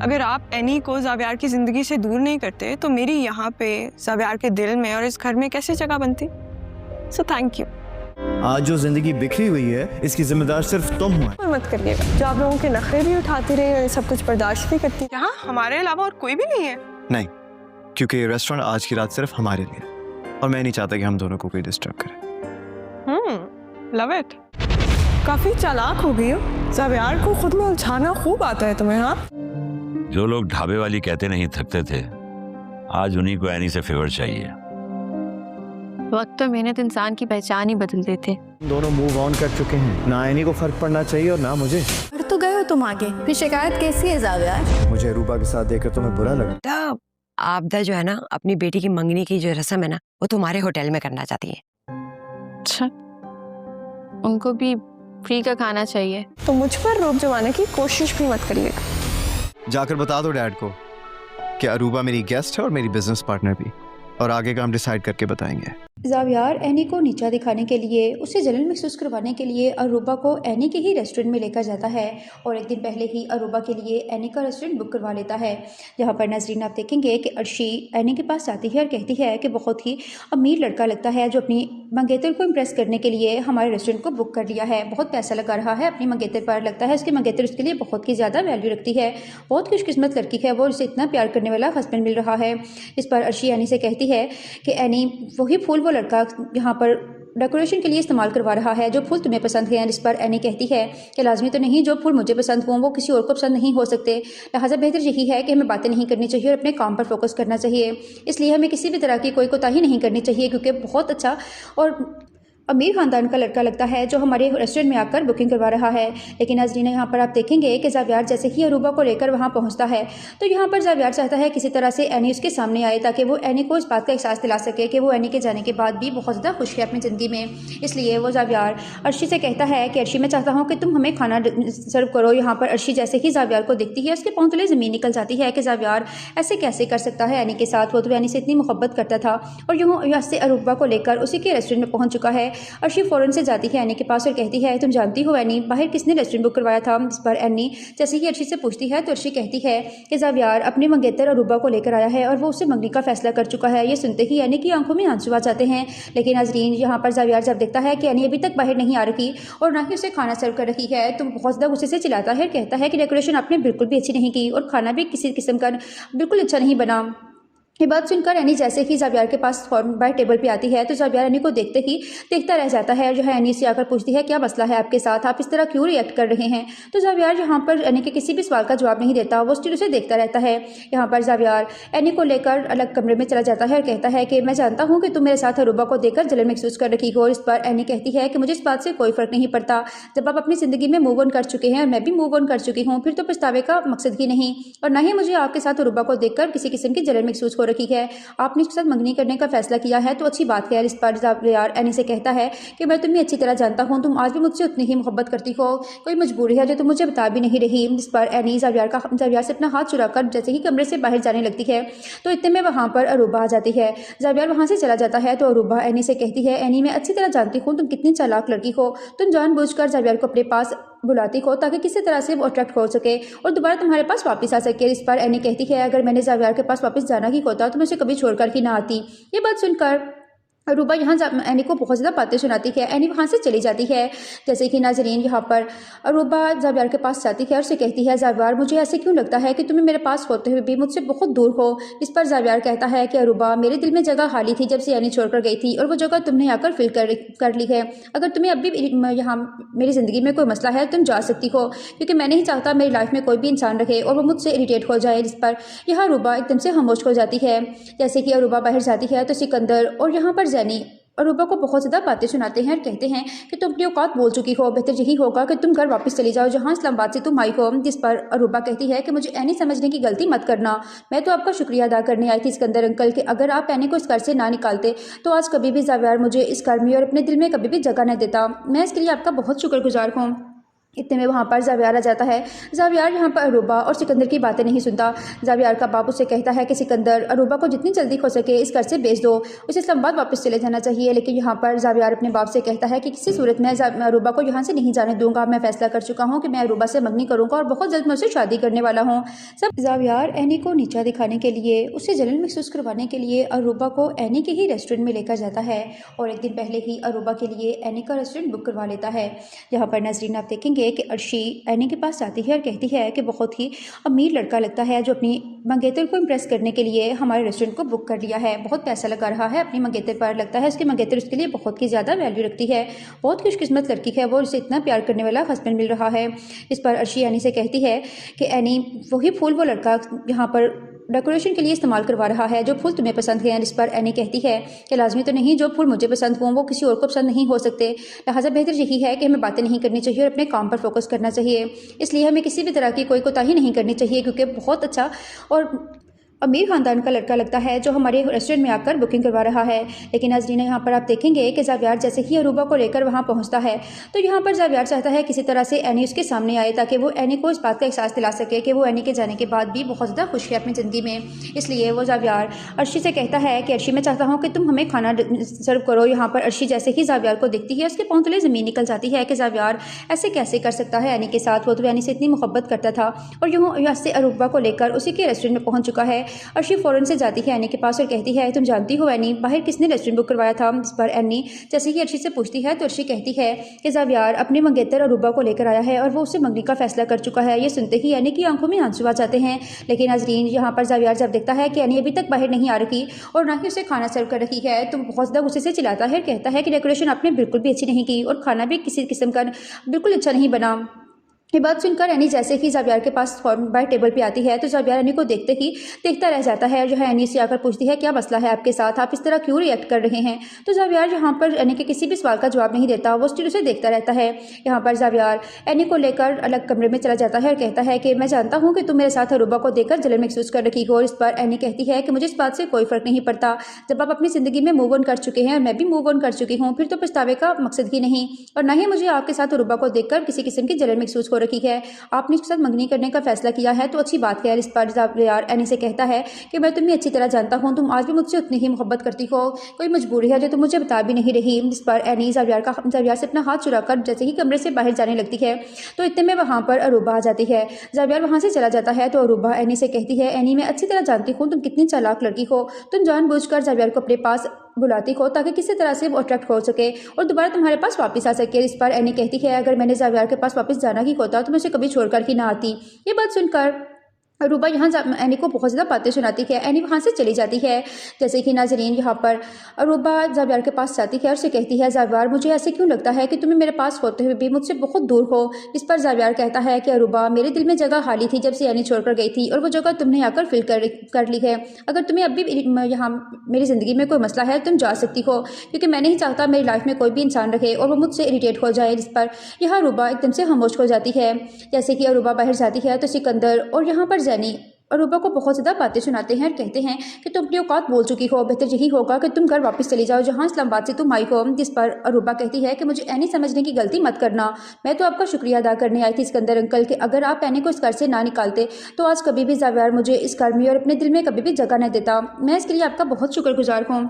अगर आप एनी को ज़ावियार की ज़िंदगी से दूर नहीं करते तो मेरी यहाँ पे ज़ावियार के दिल में और इस घर में कैसे जगह बनती। So thank you. आज जो जिंदगी बिखरी हुई है इसकी जिम्मेदार सिर्फ तुम हो। मत करिएगा, जो आप लोगों के नखरे भी उठाती रही और सब कुछ बर्दाश्त भी करती। यहाँ हमारे अलावा और कोई भी नहीं है। नहीं, क्योंकि ये रेस्टोरेंट आज की रात सिर्फ हमारे लिए और मैं नहीं चाहता कि हम दोनों को कोई डिस्टर्ब करे। Love it. काफी चालाक हो गई हो। ज़ावियार को खुद में उलझाना खूब आता है तुम्हें। हाँ, जो लोग ढाबे वाली कहते नहीं थकते थे, आज उन्हीं को एनी से फेवर चाहिए। वक्त और मेहनत इंसान की पहचान ही बदल देते। दोनों मूव ऑन कर चुके हैं, ना एनी को फर्क पड़ना चाहिए और ना मुझे। पर तो गए हो तुम आगे, फिर शिकायत कैसी है ज़ावियार? मुझे रूबा के साथ देखकर तुम्हें बुरा लगा। आपदा जो है ना, अपनी बेटी की मंगनी की जो रस्म है ना, वो तुम्हारे होटल में करना चाहती है। अच्छा, उनको भी फ्री का खाना चाहिए। तो मुझ पर रोब जमाने की कोशिश भी मत करिएगा। जाकर बता दो डैड को कि अरूबा मेरी गेस्ट है और मेरी बिजनेस पार्टनर भी, और आगे का हम डिसाइड करके बताएंगे। ज़ावियार एनी को नीचा दिखाने के लिए, उसे जलन महसूस करवाने के लिए अरूबा को एनी के ही रेस्टोरेंट में लेकर जाता है और एक दिन पहले ही अरूबा के लिए एनी का रेस्टोरेंट बुक करवा लेता है। जहाँ पर नाज़रीन आप देखेंगे कि अर्शी एनी के पास आती है और कहती है कि बहुत ही अमीर लड़का लगता है जो अपनी मंगेतर को इम्प्रेस करने के लिए हमारे रेस्टोरेंट को बुक कर लिया है, बहुत पैसा लगा रहा है अपनी मंगेतर पर। लगता है उसकी मंगेतर उसके लिए बहुत ही ज़्यादा वैल्यू रखती है, बहुत खुशकिस्मत लड़की है वो, उसे इतना प्यार करने वाला हस्बैंड मिल रहा है। इस पर अर्शी एनी से कहती है कि एनी, वही फूल वो लड़का यहाँ पर डेकोरेशन के लिए इस्तेमाल करवा रहा है जो फूल तुम्हें पसंद हैं। जिस पर एनी कहती है कि लाजमी तो नहीं, जो फूल मुझे पसंद हों वो किसी और को पसंद नहीं हो सकते, लिहाजा बेहतर यही है कि हमें बातें नहीं करनी चाहिए और अपने काम पर फोकस करना चाहिए। इसलिए हमें किसी भी तरह की कोई कोताही नहीं करनी चाहिए, क्योंकि बहुत अच्छा और अमीर ख़ानदान का लड़का लगता है जो हमारे रेस्टोरेंट में आकर बुकिंग करवा रहा है। लेकिन नाज़रीन यहाँ पर आप देखेंगे कि ज़ावियार जैसे ही अरूबा को लेकर वहाँ पहुँचता है तो यहाँ पर ज़ावियार चाहता है किसी तरह से एनी उसके सामने आए, ताकि वो एनी को इस बात का एहसास दिला सके कि वो एनी के जाने के बाद भी बहुत ज़्यादा खुश है अपनी ज़िंदगी में। इसलिए वो ज़ावियार अर्शी से कहता है कि अर्शी, मैं चाहता हूँ कि तुम हमें खाना सर्व करो। यहाँ पर अर्शी जैसे ही ज़ावियार को दिखती है उसके पाँव तले ज़मीन निकल जाती है कि ज़ावियार ऐसे कैसे कर सकता है एनी के साथ, वो तो एनी से इतनी मोहब्बत करता था और यूँ यहाँ से अरूबा को लेकर उसी के रेस्टोरेंट में पहुँच चुका है। अर्शी फ़ौरन से जाती है एनी के पास और कहती है, तुम जानती हो एनी, बाहर किसने रेस्टोरेंट बुक करवाया था? इस पर एनी जैसे ही अर्शी से पूछती है तो अर्शी कहती है कि ज़ावियार अपने मंगेतर अरूबा को लेकर आया है और वो उससे मंगनी का फैसला कर चुका है। ये सुनते ही एनी की आंखों में आंसू आ जाते हैं। लेकिन नाज़रीन यहाँ पर ज़ावियार जब देखता है कि एनी अभी तक बाहर नहीं आ रही और ना ही उसे खाना सर्व कर रही है तो बहुत ज़्यादा गुस्से से चिल्लाता है, कहता है कि डेकोरेशन आपने बिल्कुल भी अच्छी नहीं की और खाना भी किसी किस्म का बिल्कुल अच्छा नहीं बना। ये बात सुनकर एनी जैसे ही ज़ावियार के पास फ़ौरन बाय टेबल पे आती है तो ज़ावियार एनी को देखते ही देखता रह जाता है और जो है एनी से आकर पूछती है, क्या मसला है आपके साथ, आप इस तरह क्यों रिएक्ट कर रहे हैं? तो ज़ावियार यहाँ पर एनी के किसी भी सवाल का जवाब नहीं देता, वो स्टिल उसे देखता रहता है। यहाँ पर ज़ावियार एनी को लेकर अलग कमरे में चला जाता है और कहता है कि मैं जानता हूँ कि तुम मेरे साथ अरूबा को देखकर जलन महसूस कर रही हो। और इस पर एनी कहती है कि मुझे इस बात से कोई फ़र्क नहीं पड़ता, जब आप अपनी ज़िंदगी में मूव ऑन कर चुके हैं और मैं भी मूव ऑन कर चुकी हूँ, फिर तो पछतावे का मकसद ही नहीं, और ना ही मुझे आपके साथ अरूबा को देखकर किसी किस्म की जलन महसूस हो रही है। आपने उसके साथ मंगनी करने का फैसला किया है तो अच्छी बात है। इस पर ज़ावियार एनी से कहता है कि मैं तुम्हें अच्छी तरह जानता हूँ, तुम आज भी मुझसे उतनी ही मोहब्बत करती हो, कोई मजबूरी है जो तुम मुझे बता भी नहीं रही। इस पर एनी ज़ावियार से अपना हाथ चुराकर जैसे ही कमरे से बाहर जाने लगती है तो इतने में वहाँ पर अरूबा आ जाती है। ज़ावियार वहाँ से चला जाता है तो अरूबा एनी से कहती है, एनी मैं अच्छी तरह जानती हूँ तुम कितनी चालाक लड़की हो, तुम जानबूझकर ज़ावियार को अपने पास बुलाती हो ताकि किसी तरह से वो अट्रैक्ट हो सके और दोबारा तुम्हारे पास वापस आ सके। इस पर एनी कहती है, अगर मैंने ज़ावियार के पास वापस जाना ही होता तो मैं उसे कभी छोड़कर ही ना आती। ये बात सुनकर अरूबा यहाँ एनी को बहुत ज़्यादा बातें सुनाती है। एनी वहाँ से चली जाती है। जैसे कि नाज़रीन यहाँ पर अरूबा ज़ावियार के पास जाती है और उसे कहती है, ज़ावियार मुझे ऐसे क्यों लगता है कि तुम्हें मेरे पास होते हुए भी मुझसे बहुत दूर हो? इस पर ज़ावियार कहता है कि अरूबा, मेरे दिल में जगह खाली थी जब से एनी छोड़कर गई थी और वो जगह तुमने आकर फिल कर ली है। अगर तुम्हें अब भी यहाँ मेरी ज़िंदगी में कोई मसला है तुम जा सकती हो, क्योंकि मैं नहीं चाहता मेरी लाइफ में कोई भी इंसान रहे और वो मुझसे इरिटेट हो जाए। जिस पर यह अरूबा एकदम से खामोश हो जाती है। जैसे कि अरूबा बाहर जाती है तो सिकंदर और यहाँ पर जैनी अरूबा को बहुत ज़्यादा बातें सुनाते हैं और कहते हैं कि तुम अपनी औकात बोल चुकी हो, बेहतर यही होगा कि तुम घर वापस चली जाओ जहाँ इस्लामाबाद से तुम आई हो। जिस पर अरूबा कहती है कि मुझे एनी समझने की गलती मत करना, मैं तो आपका शुक्रिया अदा करने आई थी सिकंदर अंकल कि अगर आप एनी को इस घर से ना निकालते तो आज कभी भी ज़ावियार मुझे इस घर में और अपने दिल में कभी भी जगह न देता। मैं इसके लिए आपका बहुत शुक्रगुजार हूँ। इतने में वहाँ पर जावियार आ जाता है। जावियार यहाँ पर अरूबा और सिकंदर की बातें नहीं सुनता। जावियार का बाप उससे कहता है कि सिकंदर, अरूबा को जितनी जल्दी हो सके इस घर से भेज दो, उसे इस्लामाबाद वापस चले जाना चाहिए। लेकिन यहाँ पर जावियार अपने बाप से कहता है कि किसी सूरत में अरूबा को यहाँ से नहीं जाने दूंगा। मैं फैसला कर चुका हूँ कि मैं अरूबा से मंगनी करूँगा और बहुत जल्द मैं उससे शादी करने वाला हूँ। सब जावियार एनी को नीचा दिखाने के लिए, उसे जलन महसूस करवाने के लिए अरूबा को एनी के ही रेस्टोरेंट में लेकर जाता है। और एक दिन पहले ही अरूबा के लिए एनी का रेस्टोरेंट बुक करवा लेता है। जहाँ पर नाज़रीन आप देखेंगे कि अर्शी एनी के पास जाती है और कहती है कि बहुत ही अमीर लड़का लगता है जो अपनी मंगेतर को इम्प्रेस करने के लिए हमारे रेस्टोरेंट को बुक कर लिया है, बहुत पैसा लगा रहा है अपनी मंगेतर पर, लगता है उसकी मंगेतर उसके लिए बहुत ही ज़्यादा वैल्यू रखती है, बहुत खुशकिस्मत लड़की है, वो उसे इतना प्यार करने वाला हस्बैंड मिल रहा है। इस पर अर्शी एनी से कहती है कि एनी, वही फूल वो लड़का यहाँ पर डेकोरेशन के लिए इस्तेमाल करवा रहा है जो फूल तुम्हें पसंद है। इस पर एनी कहती है कि लाजमी तो नहीं, जो फूल मुझे पसंद हों वो किसी और को पसंद नहीं हो सकते, लिहाजा बेहतर यही है कि हमें बातें नहीं करनी चाहिए और अपने काम पर फोकस करना चाहिए। इसलिए हमें किसी भी तरह की कोई कोताही नहीं करनी चाहिए, क्योंकि बहुत अच्छा और अमीर ख़ानदान का लड़का लगता है जो हमारे रेस्टोरेंट में आकर बुकिंग करवा रहा है। लेकिन नाज़रीन यहाँ पर आप देखेंगे कि जावियार जैसे ही अरूबा को लेकर वहाँ पहुँचता है तो यहाँ पर जावियार चाहता है किसी तरह से एनी उसके सामने आए, ताकि वो एनी को इस बात का एहसास दिला सके कि वो एनी के जाने के बाद भी बहुत ज़्यादा खुश है अपनी ज़िंदगी में। इसलिए वो जावियार अर्शी से कहता है कि अर्शी, मैं चाहता हूँ कि तुम हमें खाना सर्व करो। यहाँ पर अर्शी जैसे ही जावियार को देखती है उसके पाँव तले ज़मीन निकल जाती है कि जावियार ऐसे कैसे कर सकता है एनी के साथ, वो तो एनी से इतनी मोहब्बत करता था और यहाँ से अरूबा को लेकर उसी के रेस्टोरेंट में पहुँच चुका है। अर्शी फ़ौरन से जाती है एनी के पास और कहती है, तुम जानती हो एनी, बाहर किसने रेस्टोरेंट बुक करवाया था? इस पर एनी जैसे ही अर्शी से पूछती है तो अर्शी कहती है कि जावियार अपने मंगेतर अरूबा को लेकर आया है और वो उससे मंगनी का फैसला कर चुका है। ये सुनते ही एनी की आंखों में आंसू आ जाते हैं। लेकिन नाज़रीन यहाँ पर जावियार जब देखता है कि एनी अभी तक बाहर नहीं आ रही और ना ही उसे खाना सर्व कर रही है तो बहुत ज़्यादा गुस्से से चिल्लाता है, कहता है कि डेकोरेशन आपने बिल्कुल भी अच्छी नहीं की और खाना भी किसी किस्म का बिल्कुल अच्छा नहीं बना। ये बात सुनकर एनी जैसे ही जावियार के पास बाहर टेबल पे आती है तो जावियार एनी को देखते ही देखता रह जाता है और जो है एनी से आकर पूछती है, क्या मसला है आपके साथ, आप इस तरह क्यों रिएक्ट कर रहे हैं? तो जावियार यहाँ पर एनी के किसी भी सवाल का जवाब नहीं देता, वो स्टिल उसे देखता रहता है। यहाँ पर जावियार एनी को लेकर अलग कमरे में चला जाता है और कहता है कि मैं जानता हूँ कि तुम मेरे साथ अरूबा को देखकर जलन महसूस कर रही हो। इस पर एनी कहती है कि मुझे इस बात से कोई फ़र्क नहीं पड़ता, जब आप अपनी ज़िंदगी में मूव ऑन कर चुके हैं और मैं भी मूव ऑन कर चुकी हूँ, फिर तो पछतावे का मकसद ही नहीं, और ना ही मुझे आपके साथ अरूबा को देखकर किसी किस्म की जलन महसूस हो रही है। आपने उसके साथ मंगनी करने का फैसला किया है तो अच्छी बात है। इस पर जावियार एनी से कहता है कि मैं तुम्हें अच्छी तरह जानता हूँ, तुम आज भी मुझसे उतनी ही मोहब्बत करती हो, कोई मजबूरी है जो तुम मुझे बता भी नहीं रही। इस पर एनी जावियार से अपना हाथ चुराकर जैसे ही कमरे से बाहर जाने लगती है तो इतने में वहाँ पर अरूबा आ जाती है। जावियार वहाँ से चला जाता है तो अरूबा एनी से कहती है, एनी मैं अच्छी तरह जानती हूँ तुम कितनी चालाक लड़की हो, तुम जानबूझकर जावियार को अपने पास बुलाती हो ताकि किसी तरह से वो अट्रैक्ट हो सके और दोबारा तुम्हारे पास वापस आ सके। इस पर एनी कहती है, अगर मैंने जावियार के पास वापस जाना ही होता तो मैं उसे कभी छोड़कर ही ना आती। ये बात सुनकर अरूबा यहाँ एनी को बहुत ज़्यादा बातें सुनाती है। एनी वहाँ से चली जाती है। जैसे कि नाज़रीन यहाँ पर अरूबा जावियार के पास जाती है और उसे कहती है, जावियार मुझे ऐसे क्यों लगता है कि तुम्हें मेरे पास होते हुए भी मुझसे बहुत दूर हो। इस पर जावियार कहता है कि अरूबा, मेरे दिल में जगह खाली थी जब से एनी छोड़कर गई थी और वो जगह तुमने आकर फिल कर ली है। अगर तुम्हें अब भी यहाँ मेरी ज़िंदगी में कोई मसला है तुम जा सकती हो, क्योंकि मैं नहीं चाहता मेरी लाइफ में कोई भी इंसान रहे और वो मुझसे इरिटेट हो जाए। इस पर यह अरूबा एकदम से खामोश हो जाती है। जैसे कि अरूबा बाहर जाती है तो सिकंदर और यहाँ पर जैनी अरूबा को बहुत ज़्यादा बातें सुनाते हैं और कहते हैं कि तुम अपनी औकात बोल चुकी हो, बेहतर यही होगा कि तुम घर वापस चली जाओ जहाँ इस्लामाबाद से तुम आई हो। जिस पर अरूबा कहती है कि मुझे एनी समझने की गलती मत करना, मैं तो आपका शुक्रिया अदा करने आई थी सिकंदर अंकल कि अगर आप एनी को इस घर से ना निकालते तो आज कभी भी जावियार मुझे इस घर में और अपने दिल में कभी भी जगह न देता। मैं इसके लिए आपका बहुत शुक्रगुजार हूँ।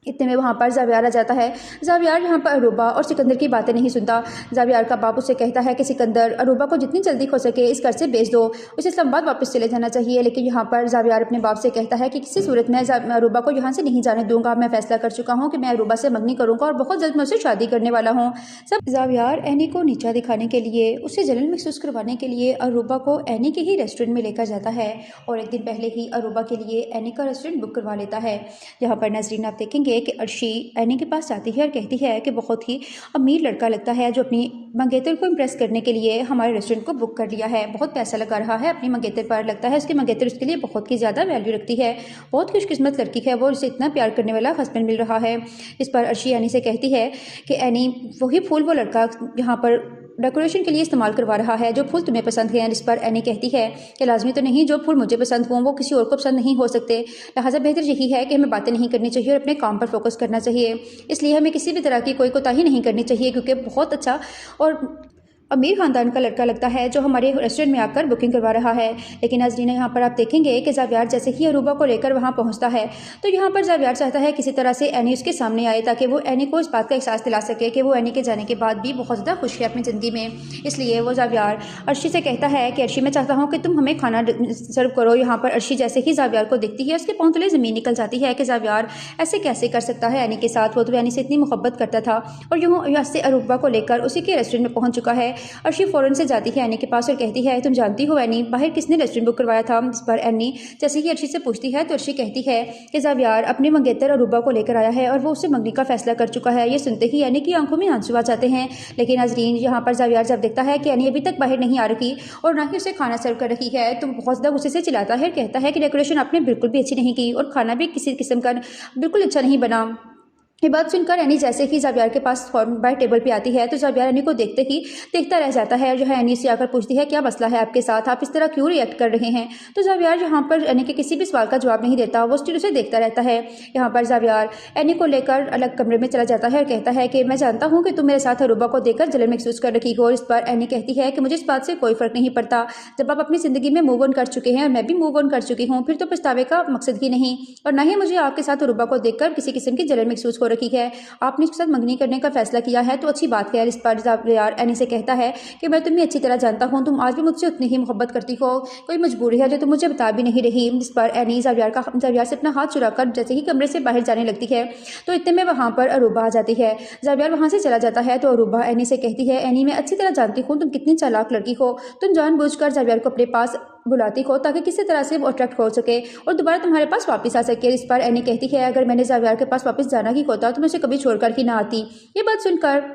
इतने में वहाँ पर जावियार आ जाता है। जावियार यहाँ पर अरूबा और सिकंदर की बातें नहीं सुनता। जावियार का बाप उससे कहता है कि सिकंदर, अरूबा को जितनी जल्दी हो सके इस घर से भेज दो, उसे इस्लामाबाद वापस चले जाना चाहिए। लेकिन यहाँ पर जावियार अपने बाप से कहता है कि किसी सूरत में अरूबा को यहाँ से नहीं जाने दूंगा। मैं फैसला कर चुका हूँ कि मैं अरूबा से मंगनी करूँगा और बहुत जल्द मैं उससे शादी करने वाला हूँ। सब जावियार एनी को नीचा दिखाने के लिए, उसे जलन महसूस करवाने के लिए अरूबा को एनी के ही रेस्टोरेंट में लेकर जाता है और एक दिन पहले ही अरूबा के लिए एनी का रेस्टोरेंट बुक करवा लेता है। जहाँ पर नाज़रीन आप देखेंगे कि अर्शी एनी के पास जाती है और कहती है कि बहुत ही अमीर लड़का लगता है जो अपनी मंगेतर को इम्प्रेस करने के लिए हमारे रेस्टोरेंट को बुक कर लिया है, बहुत पैसा लगा रहा है अपनी मंगेतर पर, लगता है उसकी मंगेतर उसके लिए बहुत ही ज़्यादा वैल्यू रखती है, बहुत खुशकिस्मत लड़की है, वो उसे इतना प्यार करने वाला हस्बैंड मिल रहा है। इस पर अर्शी एनी से कहती है कि एनी, वही फूल वो लड़का यहाँ पर डेकोरेशन के लिए इस्तेमाल करवा रहा है जो फूल तुम्हें पसंद है। इस पर एनी कहती है कि लाजमी तो नहीं, जो फूल मुझे पसंद हों वो किसी और को पसंद नहीं हो सकते, लिहाजा बेहतर यही है कि हमें बातें नहीं करनी चाहिए और अपने काम पर फोकस करना चाहिए। इसलिए हमें किसी भी तरह की कोई कोताही नहीं करनी चाहिए, क्योंकि बहुत अच्छा और अमीर ख़ानदान का लड़का लगता है जो हमारे रेस्टोरेंट में आकर बुकिंग करवा रहा है। लेकिन नाज़रीन यहाँ पर आप देखेंगे कि ज़ावियार जैसे ही अरूबा को लेकर वहाँ पहुँचता है तो यहाँ पर ज़ावियार चाहता है किसी तरह से एनी उसके सामने आए ताकि वो एनी को इस बात का एहसास दिला सके कि वो एनी के जाने के बाद भी बहुत ज़्यादा खुश है अपनी ज़िंदगी में। इसलिए वो ज़ावियार अर्शी से कहता है कि अर्शी मैं चाहता हूँ कि तुम हमें खाना सर्व करो। यहाँ पर अर्शी जैसे ही ज़ावियार को देखती है उसके पाँव तले ज़मीन निकल जाती है कि ज़ावियार ऐसे कैसे कर सकता है एनी के साथ। वो तो एनी से इतनी मोहब्बत करता था और यूँ यहाँ से अरूबा को लेकर उसी के रेस्टोरेंट में पहुँच चुका है। अर्शी फ़ौरन से जाती है एनी के पास और कहती है तुम जानती हो एनी बाहर किसने रेस्टोरेंट बुक करवाया था। इस पर एनी जैसे ही अर्शी से पूछती है तो अर्शी कहती है कि ज़ावियार अपने मंगेतर अरूबा को लेकर आया है और वो उससे मंगनी का फैसला कर चुका है। ये सुनते ही एनी की आंखों में आंसू आ जाते हैं। लेकिन नाज़रीन यहाँ पर ज़ावियार जब देखता है कि एनी अभी तक बाहर नहीं आ रही और ना ही उसे खाना सर्व कर रही है तो बहुत ज़्यादा गुस्से से चिल्लाता है, कहता है कि डेकोरेशन आपने बिल्कुल भी अच्छी नहीं की और खाना भी किसी किस्म का बिल्कुल अच्छा नहीं बना। ये बात सुनकर एनी जैसे ही ज़ावियार के पास फ़ौरन बाय टेबल पे आती है तो ज़ावियार एनी को देखते ही देखता रह जाता है और जो है एनी से आकर पूछती है क्या मसला है आपके साथ, आप इस तरह क्यों रिएक्ट कर रहे हैं। तो ज़ावियार यहाँ पर एनी के किसी भी सवाल का जवाब नहीं देता, वो स्टिल उसे देखता रहता है। यहाँ पर ज़ावियार एनी को लेकर अलग कमरे में चला जाता है और कहता है कि मैं जानता हूँ कि तुम मेरे साथ अरूबा को देखकर जलन महसूस कर रही हो। इस पर एनी कहती है कि मुझे इस बात से कोई फ़र्क नहीं पड़ता, जब आप अपनी ज़िंदगी में मूव ऑन कर चुके हैं और मैं भी मूव ऑन कर चुकी हूँ फिर तो पछतावे का मकसद ही नहीं और ना ही मुझे आपके साथ अरूबा को देखकर किसी किस्म की जलन महसूस हो रही है। आपने उसके साथ मंगनी करने का फैसला किया है तो अच्छी बात है। इस पर ज़ावियार एनी से कहता है कि मैं तुम्हें अच्छी तरह जानता हूँ, तुम आज भी मुझसे उतनी ही मोहब्बत करती हो, कोई मजबूरी है जो तुम मुझे बता भी नहीं रही। इस पर एनी ज़ावियार से अपना हाथ चुराकर जैसे ही कमरे से बाहर जाने लगती है तो इतने में वहाँ पर अरूबा आ जाती है। ज़ावियार वहाँ से चला जाता है तो अरूबा एनी से कहती है एनी मैं अच्छी तरह जानती हूँ तुम कितनी चालाक लड़की हो, तुम जानबूझकर ज़ावियार को अपने पास बुलाती हो ताकि किसी तरह से वो अट्रैक्ट हो सके और दोबारा तुम्हारे पास वापस आ सके। इस पर एनी कहती है अगर मैंने ज़ावियार के पास वापस जाना ही होता तो मैं उसे कभी छोड़कर ही ना आती। ये बात सुनकर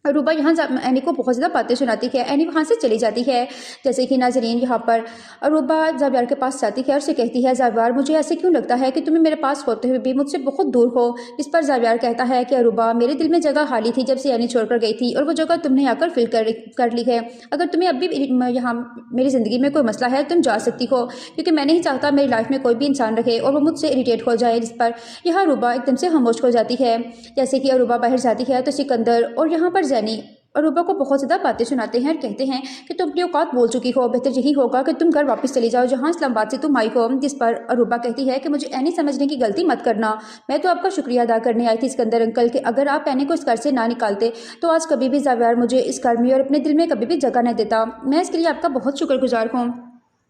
अरूबा यहाँ एनी को बहुत ज़्यादा बातें सुनाती है। एनी वहाँ से चली जाती है। जैसे कि नाज़रीन यहाँ पर अरूबा ज़ावियार के पास जाती है और उसे कहती है ज़ावियार मुझे ऐसे क्यों लगता है कि तुम्हें मेरे पास होते हुए भी मुझसे बहुत दूर हो। इस पर ज़ावियार कहता है कि अरूबा मेरे दिल में जगह खाली थी जब से एनी छोड़कर गई थी और वो जगह तुमने आकर फिल कर ली है। अगर तुम्हें अब भी यहाँ मेरी ज़िंदगी में कोई मसला है तुम जा सकती हो क्योंकि मैं नहीं चाहता मेरी लाइफ में कोई भी इंसान रहे और वो मुझसे इरिटेट हो जाए। जिस पर यह अरूबा एकदम से खामोश हो जाती है। जैसे कि अरूबा बाहर जाती है तो सिकंदर और यहाँ पर जैनी अरूबा को बहुत ज़्यादा बातें सुनाते हैं और कहते हैं कि तुम अपनी औकात बोल चुकी हो, बेहतर यही होगा कि तुम घर वापस चली जाओ जहाँ इस्लामाबाद से तुम आई हो। जिस पर अरूबा कहती है कि मुझे एनी समझने की गलती मत करना, मैं तो आपका शुक्रिया अदा करने आई थी सिकंदर अंकल कि अगर आप एनी को इस घर से ना निकालते तो आज कभी भी ज़ावियार मुझे इस घर में और अपने दिल में कभी भी जगह नहीं देता। मैं इसके लिए आपका बहुत शुक्रगुजार हूँ।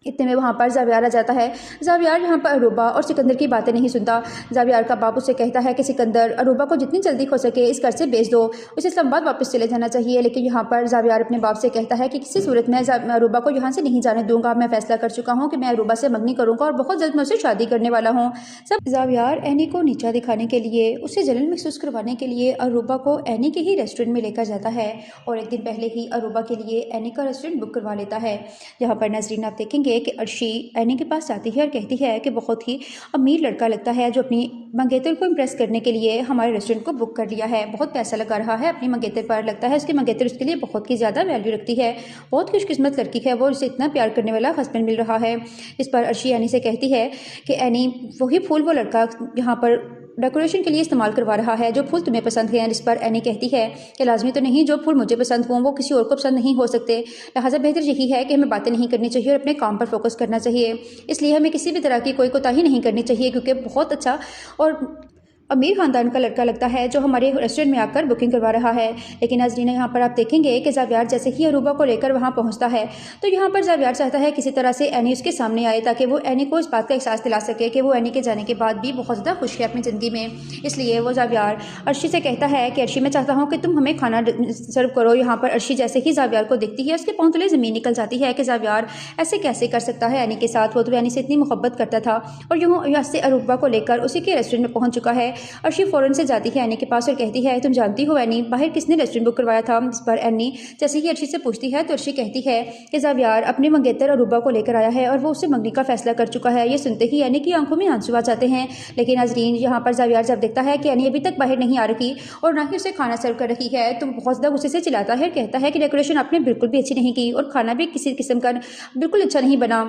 इतने में वहाँ पर ज़ावियार आ जाता है। ज़ावियार यहाँ पर अरूबा और सिकंदर की बातें नहीं सुनता। ज़ावियार का बाप उसे कहता है कि सिकंदर अरूबा को जितनी जल्दी हो सके इस घर से भेज दो, उसे इस्लामाबाद वापस चले जाना चाहिए। लेकिन यहाँ पर ज़ावियार अपने बाप से कहता है कि किसी सूरत में अरूबा को यहाँ से नहीं जाने दूंगा। मैं फैसला कर चुका हूँ कि मैं अरूबा से मंगनी करूँगा और बहुत जल्द मैं उससे शादी करने वाला हूँ। सब ज़ावियार एनी को नीचा दिखाने के लिए, उसे जलन महसूस करवाने के लिए अरूबा को एनी के ही रेस्टोरेंट में लेकर जाता है और एक दिन पहले ही अरूबा के लिए एनी का रेस्टोरेंट बुक करवा लेता है। जहाँ पर नाज़रीन आप देखेंगे कि अर्शी एनी के पास जाती है और कहती है कि बहुत ही अमीर लड़का लगता है जो अपनी मंगेतर को इम्प्रेस करने के लिए हमारे रेस्टोरेंट को बुक कर लिया है, बहुत पैसा लगा रहा है अपनी मंगेतर पर, लगता है उसकी मंगेतर उसके लिए बहुत ही ज़्यादा वैल्यू रखती है, बहुत खुशकिस्मत लड़की है, वो उसे इतना प्यार करने वाला हस्बैंड मिल रहा है। इस पर अर्शी एनी से कहती है कि एनी वही फूल वो लड़का यहाँ पर डेकोरेशन के लिए इस्तेमाल करवा रहा है जो फूल तुम्हें पसंद हैं। इस पर एनी कहती है कि लाजमी तो नहीं, जो फूल मुझे पसंद हों वो किसी और को पसंद नहीं हो सकते, लिहाजा बेहतर यही है कि हमें बातें नहीं करनी चाहिए और अपने काम पर फोकस करना चाहिए। इसलिए हमें किसी भी तरह की कोई कोताही नहीं करनी चाहिए क्योंकि बहुत अच्छा और अमीर ख़ानदान का लड़का लगता है जो हमारे रेस्टोरेंट में आकर बुकिंग करवा रहा है। लेकिन नाज़रीन यहाँ पर आप देखेंगे कि ज़ावियार जैसे ही अरूबा को लेकर वहाँ पहुँचता है तो यहाँ पर ज़ावियार चाहता है किसी तरह से एनी उसके सामने आए ताकि वो एनी को इस बात का एहसास दिला सके कि वो एनी के जाने के बाद भी बहुत ज़्यादा खुश है अपनी ज़िंदगी में। इसलिए वो ज़ावियार अर्शी से कहता है कि अर्शी मैं चाहता हूँ कि तुम हमें खाना सर्व करो। यहाँ पर अर्शी जैसे ही ज़ावियार को देखती है उसके पाँव तले ज़मीन निकल जाती है कि ज़ावियार ऐसे कैसे कर सकता है एनी के साथ। वो तो एनी से इतनी मोहब्बत करता था और यूँ यहाँ से अरूबा को लेकर उसी के रेस्टोरेंट में पहुँच चुका है। अर्शी फ़ौरन से जाती है एनी के पास और कहती है तुम जानती हो एनी बाहर किसने रेस्टोरेंट बुक करवाया था। इस पर एनी जैसे ही अर्शी से पूछती है तो अर्शी कहती है कि ज़ावियार अपने मंगेतर अरूबा को लेकर आया है और वो उससे मंगनी का फैसला कर चुका है। ये सुनते ही एनी की आंखों में आंसू आ जाते हैं। लेकिन नाज़रीन यहाँ पर ज़ावियार जब देखता है कि एनी अभी तक बाहर नहीं आ रही और ना ही उसे खाना सर्व कर रही है तो बहुत ज़्यादा गुस्से से चिल्लाता है, कहता है कि डेकोरेशन आपने बिल्कुल भी अच्छी नहीं की और खाना भी किसी किस्म का बिल्कुल अच्छा नहीं बना।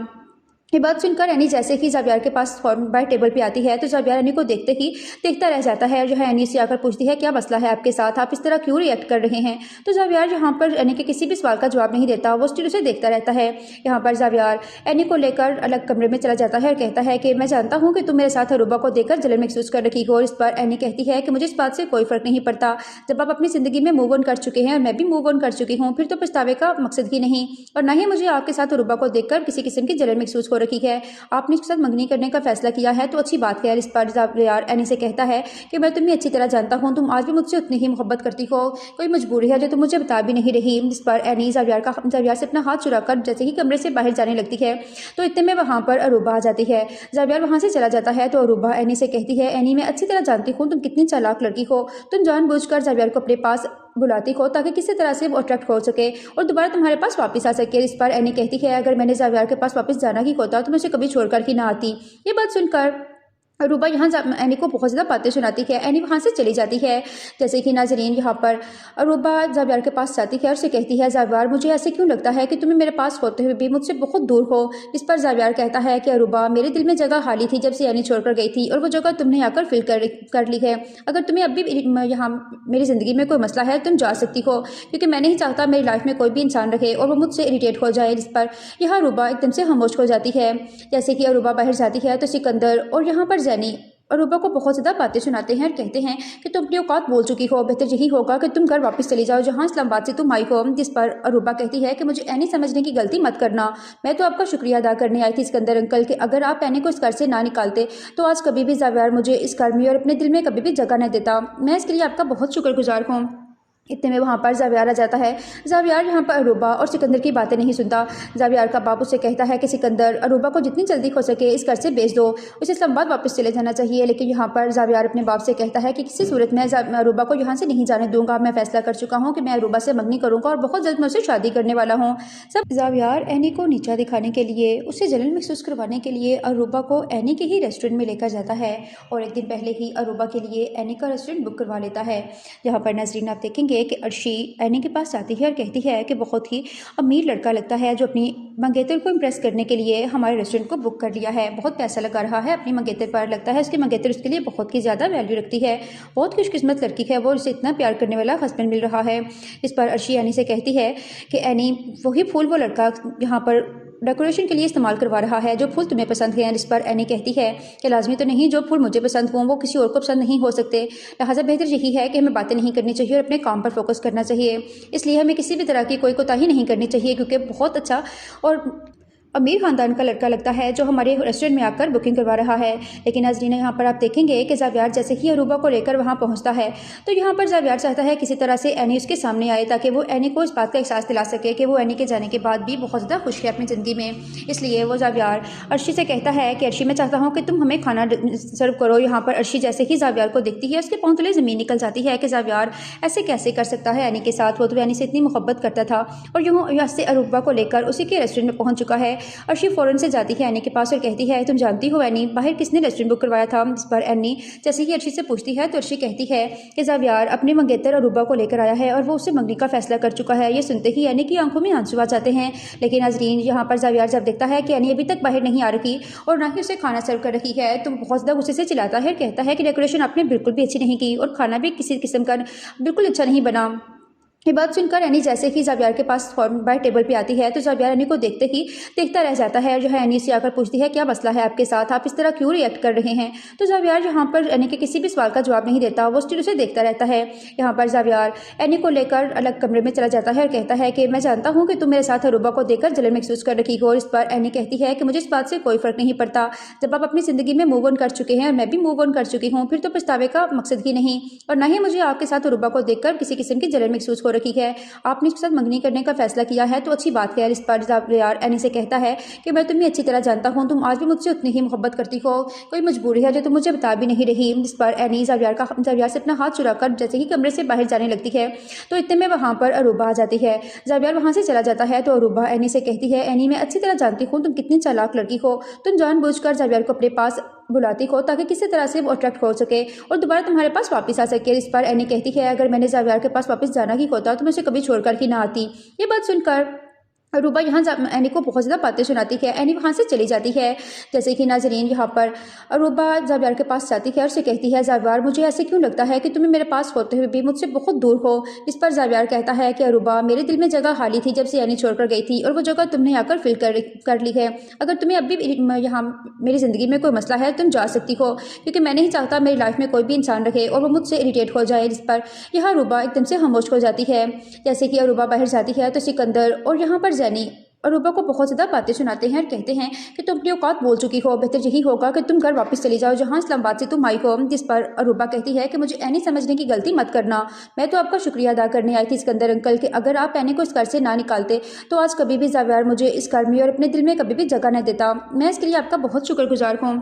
ये बात सुनकर एनी जैसे ही जावियार के पास फ़ौरन बाहर टेबल पे आती है तो जावियार एनी को देखते ही देखता रह जाता है और जो है एनी से आकर पूछती है क्या मसला है आपके साथ, आप इस तरह क्यों रिएक्ट कर रहे हैं। तो जावियार यहाँ पर एनी के किसी भी सवाल का जवाब नहीं देता, वो स्टिल उसे देखता रहता है। यहाँ पर जावियार एनी को लेकर अलग कमरे में चला जाता है और कहता है कि मैं जानता हूँ कि तुम मेरे साथ अरूबा को देखकर जलन महसूस कर रही हो। और इस पर एनी कहती है कि मुझे इस बात से कोई फ़र्क नहीं पड़ता, जब आप अपनी ज़िंदगी में मूव ऑन कर चुके हैं और मैं भी मूव ऑन कर चुकी हूँ, फिर तो पछतावे का मकसद ही नहीं, और ना ही मुझे आपके साथ अरूबा को देखकर किसी किस्म की जलन महसूस हो रही है। आपने उसके साथ मंगनी करने का फैसला किया है तो अच्छी बात है। इस पर जावियार एनी से कहता है कि मैं तुम्हें अच्छी तरह जानता हूँ, तुम आज भी मुझसे उतनी ही मोहब्बत करती हो, कोई मजबूरी है जो तुम मुझे बता भी नहीं रही। इस पर एनी जावियार से अपना हाथ चुराकर जैसे ही कमरे से बाहर जाने लगती है तो इतने में वहाँ पर अरूबा आ जाती है। जावियार वहाँ से चला जाता है तो अरूबा एनी से कहती है, एनी मैं अच्छी तरह जानती हूँ तुम कितनी चालाक लड़की हो, तुम जानबूझकर जावियार को अपने पास बुलाती हो ताकि किसी तरह से वो अट्रैक्ट हो सके और दोबारा तुम्हारे पास वापस आ सके। इस पर एनी कहती है, अगर मैंने जावियार के पास वापस जाना ही होता तो मैं उसे कभी छोड़कर ही ना आती। ये बात सुनकर अरूबा यहाँ एनी को बहुत ज़्यादा बातें सुनाती है। एनी वहाँ से चली जाती है। जैसे कि नाजरीन यहाँ पर अरूबा जावियार के पास जाती है और उसे कहती है, जावियार मुझे ऐसे क्यों लगता है कि तुम्हें मेरे पास होते हुए भी मुझसे बहुत दूर हो। इस पर जावियार कहता है कि अरूबा मेरे दिल में जगह खाली थी जब से एनी छोड़कर गई थी और वो जगह तुमने आकर फिल कर ली है। अगर तुम्हें अब भी यहाँ मेरी ज़िंदगी में कोई मसला है तुम जा सकती हो, क्योंकि मैं नहीं चाहता मेरी लाइफ में कोई भी इंसान रहे और वो मुझसे इरिटेट हो जाए। इस पर यह अरूबा एकदम से खामोश हो जाती है। जैसे कि अरूबा बाहर जाती है तो सिकंदर और यहाँ पर जैनी अरूबा को बहुत ज़्यादा बातें सुनाते हैं और कहते हैं कि तुम अपनी औकात बोल चुकी हो, बेहतर यही होगा कि तुम घर वापस चली जाओ जहाँ इस्लामाबाद से तुम आई हो। जिस पर अरूबा कहती है कि मुझे एनी समझने की गलती मत करना, मैं तो आपका शुक्रिया अदा करने आई थी सिकंदर अंकल कि अगर आप एनी को इस घर से ना निकालते तो आज कभी भी जावियार मुझे इस घर में और अपने दिल में कभी भी जगह नहीं देता। मैं इसके लिए आपका बहुत शुक्रगुजार हूँ। इतने में वहाँ पर जावियार आ जाता है। जावियार यहाँ पर अरूबा और सिकंदर की बातें नहीं सुनता। जावियार का बाप उसे कहता है कि सिकंदर अरूबा को जितनी जल्दी हो सके इस घर से भेज दो, उसे इस्लामाबाद वापस चले जाना चाहिए। लेकिन यहाँ पर जावियार अपने बाप से कहता है कि किसी सूरत में अरूबा को यहाँ से नहीं जाने दूंगा। मैं फैसला कर चुका हूँ कि मैं अरूबा से मंगनी करूँगा और बहुत जल्द मैं उससे शादी करने वाला हूँ। सब जावियार एनी को नीचा दिखाने के लिए, उसे जलन महसूस करवाने के लिए अरूबा को एनी के ही रेस्टोरेंट में लेकर जाता है और एक दिन पहले ही अरूबा के लिए एनी का रेस्टोरेंट बुक करवा लेता है। जहाँ पर नाज़रीन आप देखेंगे कि अर्शी एनी के पास जाती है और कहती है कि बहुत ही अमीर लड़का लगता है जो अपनी मंगेतर को इम्प्रेस करने के लिए हमारे रेस्टोरेंट को बुक कर लिया है, बहुत पैसा लगा रहा है अपनी मंगेतर पर, लगता है उसकी मंगेतर उसके लिए बहुत ही ज़्यादा वैल्यू रखती है, बहुत खुशकिस्मत लड़की है, वो उसे इतना प्यार करने वाला हस्बैंड मिल रहा है। इस पर अर्शी एनी से कहती है कि एनी वही फूल वो लड़का यहाँ पर डेकोरेशन के लिए इस्तेमाल करवा रहा है जो फूल तुम्हें पसंद हैं। इस पर एनी कहती है कि लाजमी तो नहीं, जो फूल मुझे पसंद हों वो किसी और को पसंद नहीं हो सकते, लिहाजा बेहतर यही है कि हमें बातें नहीं करनी चाहिए और अपने काम पर फोकस करना चाहिए। इसलिए हमें किसी भी तरह की कोई कोताही नहीं करनी चाहिए, क्योंकि बहुत अच्छा और अमीर ख़ानदान का लड़का लगता है जो हमारे रेस्टोरेंट में आकर बुकिंग करवा रहा है। लेकिन नाज़रीन यहाँ पर आप देखेंगे कि जावियार जैसे ही अरूबा को लेकर वहाँ पहुँचता है तो यहाँ पर जावियार चाहता है किसी तरह से एनी उसके सामने आए ताकि वो एनी को इस बात का एहसास दिला सके कि वो एनी के जाने के बाद भी बहुत ज़्यादा खुश है अपनी ज़िंदगी में। इसलिए वो जावियार अर्शी से कहता है कि अर्शी मैं चाहता हूँ कि तुम हमें खाना सर्व करो। यहाँ पर अर्शी जैसे ही जावियार को देखती है उसके पाँव तले ज़मीन निकल जाती है कि जावियार ऐसे कैसे कर सकता है एनी के साथ, वो तो एनी से इतनी मोहब्बत करता था और यहाँ से अरूबा को लेकर उसी के रेस्टोरेंट में पहुँच चुका है। अर्शी फ़ौरन से जाती है एनी के पास और कहती है, तुम जानती हो एनी बाहर किसने रेस्टोरेंट बुक करवाया था। इस पर एनी जैसे ही अर्शी से पूछती है तो अर्शी कहती है कि जावियार अपने मंगेतर अरूबा को लेकर आया है और वो उससे मंगनी का फैसला कर चुका है। ये सुनते ही एनी की आंखों में आंसू आ जाते हैं। लेकिन नाज़रीन यहाँ पर जावियार जब देखता है कि एनी अभी तक बाहर नहीं आ रही और ना ही उसे खाना सर्व कर रही है तो बहुत ज़्यादा गुस्से से चिल्लाता है, कहता है कि डेकोरेशन आपने बिल्कुल भी अच्छी नहीं की और खाना भी किसी किस्म का बिल्कुल अच्छा नहीं बना। ये बात सुनकर एनी जैसे ही जावियार के पास फ़ौरन बाहर टेबल पे आती है तो जावियार एनी को देखते ही देखता रह जाता है और जो है एनी से आकर पूछती है, क्या मसला है आपके साथ, आप इस तरह क्यों रिएक्ट कर रहे हैं। तो जावियार यहाँ पर एनी के किसी भी सवाल का जवाब नहीं देता, वो स्टिल उसे देखता रहता है। यहाँ पर जावियार एनी को लेकर अलग कमरे में चला जाता है और कहता है कि मैं जानता हूँ कि तुम मेरे साथ अरूबा को देखकर जलन महसूस कर रही हो। इस पर एनी कहती है कि मुझे इस बात से कोई फ़र्क नहीं पड़ता, जब आप अपनी ज़िंदगी में मूव ऑन कर चुके हैं और मैं भी मूव ऑन कर चुकी हूँ, फिर तो पछतावे का मकसद ही नहीं, और ना ही मुझे आपके साथ अरूबा को देखकर किसी किस्म की जलन महसूस हो रही है। आपने उसके साथ मंगनी करने का फैसला किया है तो अच्छी बात है। इस पर जावियार एनी से कहता है कि मैं तुम्हें अच्छी तरह जानता हूँ, तुम आज भी मुझसे उतनी ही मोहब्बत करती हो, कोई मजबूरी है जो तुम मुझे बता भी नहीं रही। इस पर एनी जावियार से अपना हाथ चुराकर जैसे ही कमरे से बाहर जाने लगती है तो इतने में वहाँ पर अरूबा आ जाती है। जावियार वहाँ से चला जाता है तो अरूबा एनी से कहती है, एनी मैं अच्छी तरह जानती हूँ तुम कितनी चालाक लड़की हो, तुम जानबूझकर जावियार को अपने पास बुलाती हो ताकि किसी तरह से वो अट्रैक्ट हो सके और दोबारा तुम्हारे पास वापस आ सके। इस पर एनी कहती है, अगर मैंने जावियार के पास वापस जाना ही होता तो मैं उसे कभी छोड़कर ही ना आती। ये बात सुनकर अरूबा यहाँ एनी को बहुत ज़्यादा बातें सुनाती है। एनी वहाँ से चली जाती है। जैसे कि नाजरीन यहाँ पर अरूबा ज़ावियार के पास जाती है और उसे कहती है, ज़ावियार मुझे ऐसे क्यों लगता है कि तुम्हें मेरे पास होते हुए भी मुझसे बहुत दूर हो। इस पर ज़ावियार कहता है कि अरूबा, मेरे दिल में जगह खाली थी जब से एनी छोड़कर गई थी और वो जगह तुमने आकर फिल कर ली है। अगर तुम्हें अब भी यहाँ मेरी ज़िंदगी में कोई मसला है तुम जा सकती हो, क्योंकि मैं नहीं चाहता मेरी लाइफ में कोई भी इंसान रहे और वो मुझसे इरिटेट हो जाए। जिस पर यह अरूबा एकदम से खामोश हो जाती है। जैसे कि अरूबा बाहर जाती है तो सिकंदर और यहाँ पर जैनी अरूबा को बहुत ज़्यादा बातें सुनाते हैं और कहते हैं कि तुम अपनी औकात बोल चुकी हो, बेहतर यही होगा कि तुम घर वापस चली जाओ जहाँ इस्लामाबाद से तुम आई हो। जिस पर अरूबा कहती है कि मुझे एनी समझने की गलती मत करना, मैं तो आपका शुक्रिया अदा करने आई थी सिकंदर अंकल कि अगर आप एनी को इस घर से ना निकालते तो आज कभी भी ज़ावियार मुझे इस घर में और अपने दिल में कभी भी जगह न देता। मैं इसके लिए आपका बहुत शुक्रगुजार हूँ।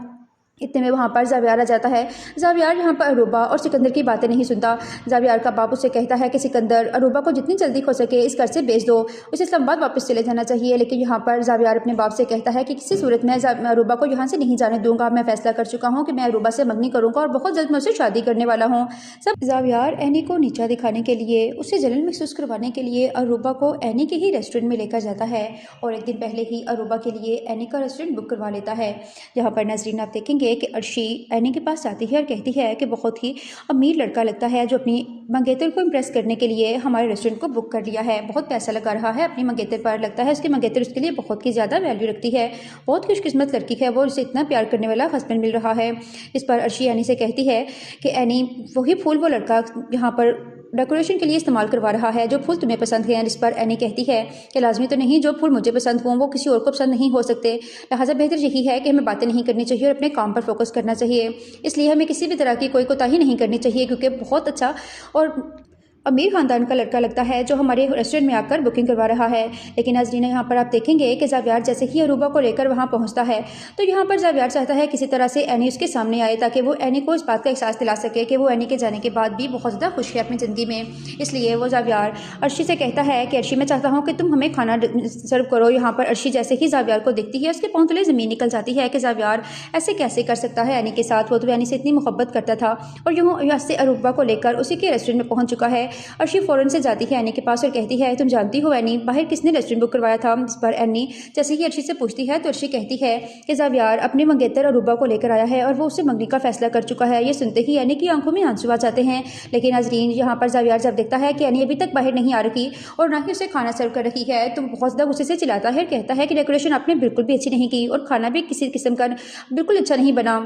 इतने में वहाँ पर ज़ावियार आ जाता है। ज़ावियार यहाँ पर अरूबा और सिकंदर की बातें नहीं सुनता। ज़ावियार का बाप उसे कहता है कि सिकंदर, अरूबा को जितनी जल्दी हो सके इस घर से भेज दो, उसे इस्लामाबाद वापस चले जाना चाहिए। लेकिन यहाँ पर ज़ावियार अपने बाप से कहता है कि किसी सूरत में अरूबा को यहाँ से नहीं जाने दूंगा। मैं फैसला कर चुका हूँ कि मैं अरूबा से मंगनी करूँगा और बहुत जल्द मैं उससे शादी करने वाला हूँ। सब ज़ावियार एनी को नीचा दिखाने के लिए, उसे जलन महसूस करवाने के लिए अरूबा को एनी के ही रेस्टोरेंट में लेकर जाता है और एक दिन पहले ही अरूबा के लिए एनी का रेस्टोरेंट बुक करवा लेता है। जहाँ पर नाज़रीन आप देखेंगे कि अर्शी एनी के पास आती है और कहती है कि बहुत ही अमीर लड़का लगता है जो अपनी मंगेतर को इम्प्रेस करने के लिए हमारे रेस्टोरेंट को बुक कर लिया है, बहुत पैसा लगा रहा है अपनी मंगेतर पर, लगता है उसकी मंगेतर उसके लिए बहुत ही ज़्यादा वैल्यू रखती है, बहुत खुशकिस्मत लड़की है वो, उसे इतना प्यार करने वाला हस्बैंड मिल रहा है। इस पर अर्शी एनी से कहती है कि एनी, वही फूल वो लड़का यहाँ पर डेकोरेशन के लिए इस्तेमाल करवा रहा है जो फूल तुम्हें पसंद हैं। जिस पर एनी कहती है कि लाजमी तो नहीं, जो फूल मुझे पसंद हों वो किसी और को पसंद नहीं हो सकते, लिहाजा बेहतर यही है कि हमें बातें नहीं करनी चाहिए और अपने काम पर फोकस करना चाहिए। इसलिए हमें किसी भी तरह की कोई कोताही नहीं करनी चाहिए, क्योंकि बहुत अच्छा और अमीर ख़ानदान का लड़का लगता है जो हमारे रेस्टोरेंट में आकर बुकिंग करवा रहा है। लेकिन नाज़रीन यहाँ पर आप देखेंगे कि ज़ावियार जैसे ही अरूबा को लेकर वहाँ पहुँचता है तो यहाँ पर ज़ावियार चाहता है किसी तरह से एनी उसके सामने आए ताकि वो एनी को इस बात का एहसास दिला सके कि वो एनी के जाने के बाद भी बहुत ज़्यादा खुश है अपनी ज़िंदगी में। इसलिए वो ज़ावियार अर्शी से कहता है कि अर्शी, मैं चाहता हूँ कि तुम हमें खाना सर्व करो। यहाँ पर अर्शी जैसे ही ज़ावियार को देखती है उसके पाँव तले ज़मीन निकल जाती है कि ज़ावियार ऐसे कैसे कर सकता है एनी के साथ, वो तो एनी से इतनी मोहब्बत करता था और यूँ यहाँ से अरूबा को लेकर उसी के रेस्टोरेंट में पहुँच चुका है। अर्शी फ़ौरन से जाती है एनी के पास और कहती है, तुम जानती हो एनी, बाहर किसने रेस्टोरेंट बुक करवाया था। इस पर एनी जैसे ही अर्शी से पूछती है तो अर्शी कहती है कि ज़ावियार अपने मंगेतर अरूबा को लेकर आया है और वो उससे मंगनी का फैसला कर चुका है। ये सुनते ही एनी की आंखों में आंसू आ जाते हैं। लेकिन नाज़रीन यहाँ पर ज़ावियार जब देखता है कि एनी अभी तक बाहर नहीं आ रही और ना ही उसे खाना सर्व कर रही है तो बहुत ज़्यादा गुस्से से चिल्लाता है और कहता है कि डेकोरेशन आपने बिल्कुल भी अच्छी नहीं की और खाना भी किसी किस्म का बिल्कुल अच्छा नहीं बना।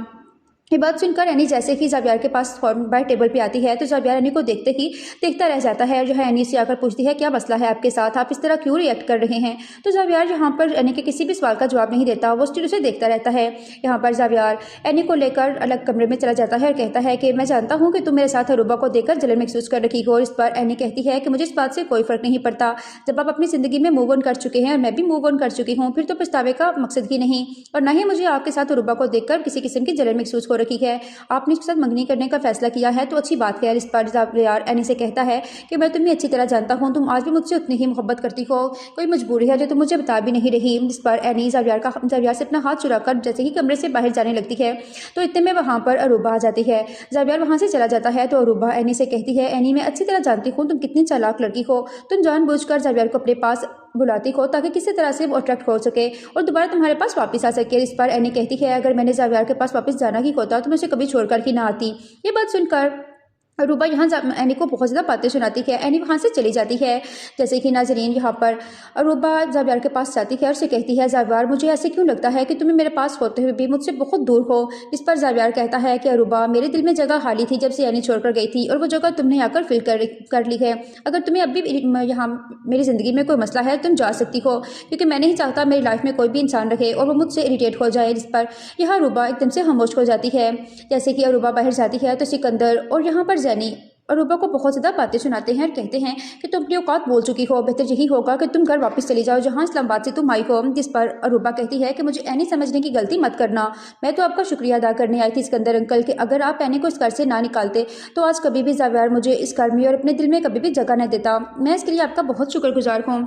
ये बात सुनकर एनी जैसे ही ज़ावियार के पास बाय टेबल पे आती है तो ज़ावियार एनी को देखते ही देखता रह जाता है और जो है एनी से आकर पूछती है, क्या मसला है आपके साथ, आप इस तरह क्यों रिएक्ट कर रहे हैं। तो ज़ावियार यहाँ पर एनी के किसी भी सवाल का जवाब नहीं देता, वो स्टिल उसे देखता रहता है। यहाँ पर ज़ावियार एनी को लेकर अलग कमरे में चला जाता है और कहता है कि मैं जानता हूँ कि तुम मेरे साथ अरूबा को देखकर जलन महसूस कर रही हो। इस पर एनी कहती है कि मुझे इस बात से कोई फ़र्क नहीं पड़ता, जब आप अपनी ज़िंदगी में मूव ऑन कर चुके हैं और मैं भी मूव ऑन कर चुकी हूँ, फिर तो पछतावे का मकसद ही नहीं और ना ही मुझे आपके साथ अरूबा को देखकर किसी किस्म की जलन महसूस हो रही है। आपने उसके साथ मंगनी करने का फैसला किया है तो अच्छी बात है। इस पर ज़ावियार एनी से कहता है कि मैं तुम्हें अच्छी तरह जानता हूँ, तुम आज भी मुझसे उतनी ही मोहब्बत करती हो, कोई मजबूरी है जो तुम मुझे बता भी नहीं रही। इस पर एनी ज़ावियार से अपना हाथ चुराकर जैसे ही कमरे से बाहर जाने लगती है तो इतने में वहाँ पर अरूबा आ जाती है। ज़ावियार वहाँ से चला जाता है तो अरूबा एनी से कहती है, एनी मैं अच्छी तरह जानती हूँ तुम कितनी चालाक लड़की हो, तुम जानबूझकर ज़ावियार को अपने पास बुलाती हो ताकि किसी तरह से वो अट्रैक्ट हो सके और दोबारा तुम्हारे पास वापस आ सके। इस पर एनी कहती है, अगर मैंने ज़ावियार के पास वापस जाना ही होता तो मैं उसे कभी छोड़कर ही ना आती। ये बात सुनकर अरूबा यहाँ एनी को बहुत ज़्यादा बातें सुनाती है। एनी वहाँ से चली जाती है। जैसे कि नाज़रीन यहाँ पर अरूबा ज़ावियार के पास जाती है और उसे कहती है, ज़ावियार मुझे ऐसे क्यों लगता है कि तुम्हें मेरे पास होते हुए भी मुझसे बहुत दूर हो। इस पर ज़ावियार कहता है कि अरूबा, मेरे दिल में जगह खाली थी जब से एनी छोड़कर गई थी और वो जगह तुमने आकर फिल कर ली है। अगर तुम्हें अब भी यहाँ मेरी ज़िंदगी में कोई मसला है तुम जा सकती हो, क्योंकि मैं नहीं चाहता मेरी लाइफ में कोई भी इंसान रहे और वो मुझसे इरिटेट हो जाए। जिस पर यह अरूबा एकदम से खामोश हो जाती है। जैसे कि अरूबा बाहर जाती है तो सिकंदर और यहाँ पर जैनी अरूबा को बहुत ज़्यादा बातें सुनाते हैं और कहते हैं कि तुम अपनी औकात बोल चुकी हो, बेहतर यही होगा कि तुम घर वापस चली जाओ जहाँ इस्लामाबाद से तुम आई हो। जिस पर अरूबा कहती है कि मुझे एनी समझने की गलती मत करना, मैं तो आपका शुक्रिया अदा करने आई थी सिकंदर अंकल कि अगर आप एनी को इस घर से ना निकालते तो आज कभी भी ज़ावियार मुझे इस घर में और अपने दिल में कभी भी जगह न देता। मैं इसके लिए आपका बहुत शुक्रगुजार हूँ।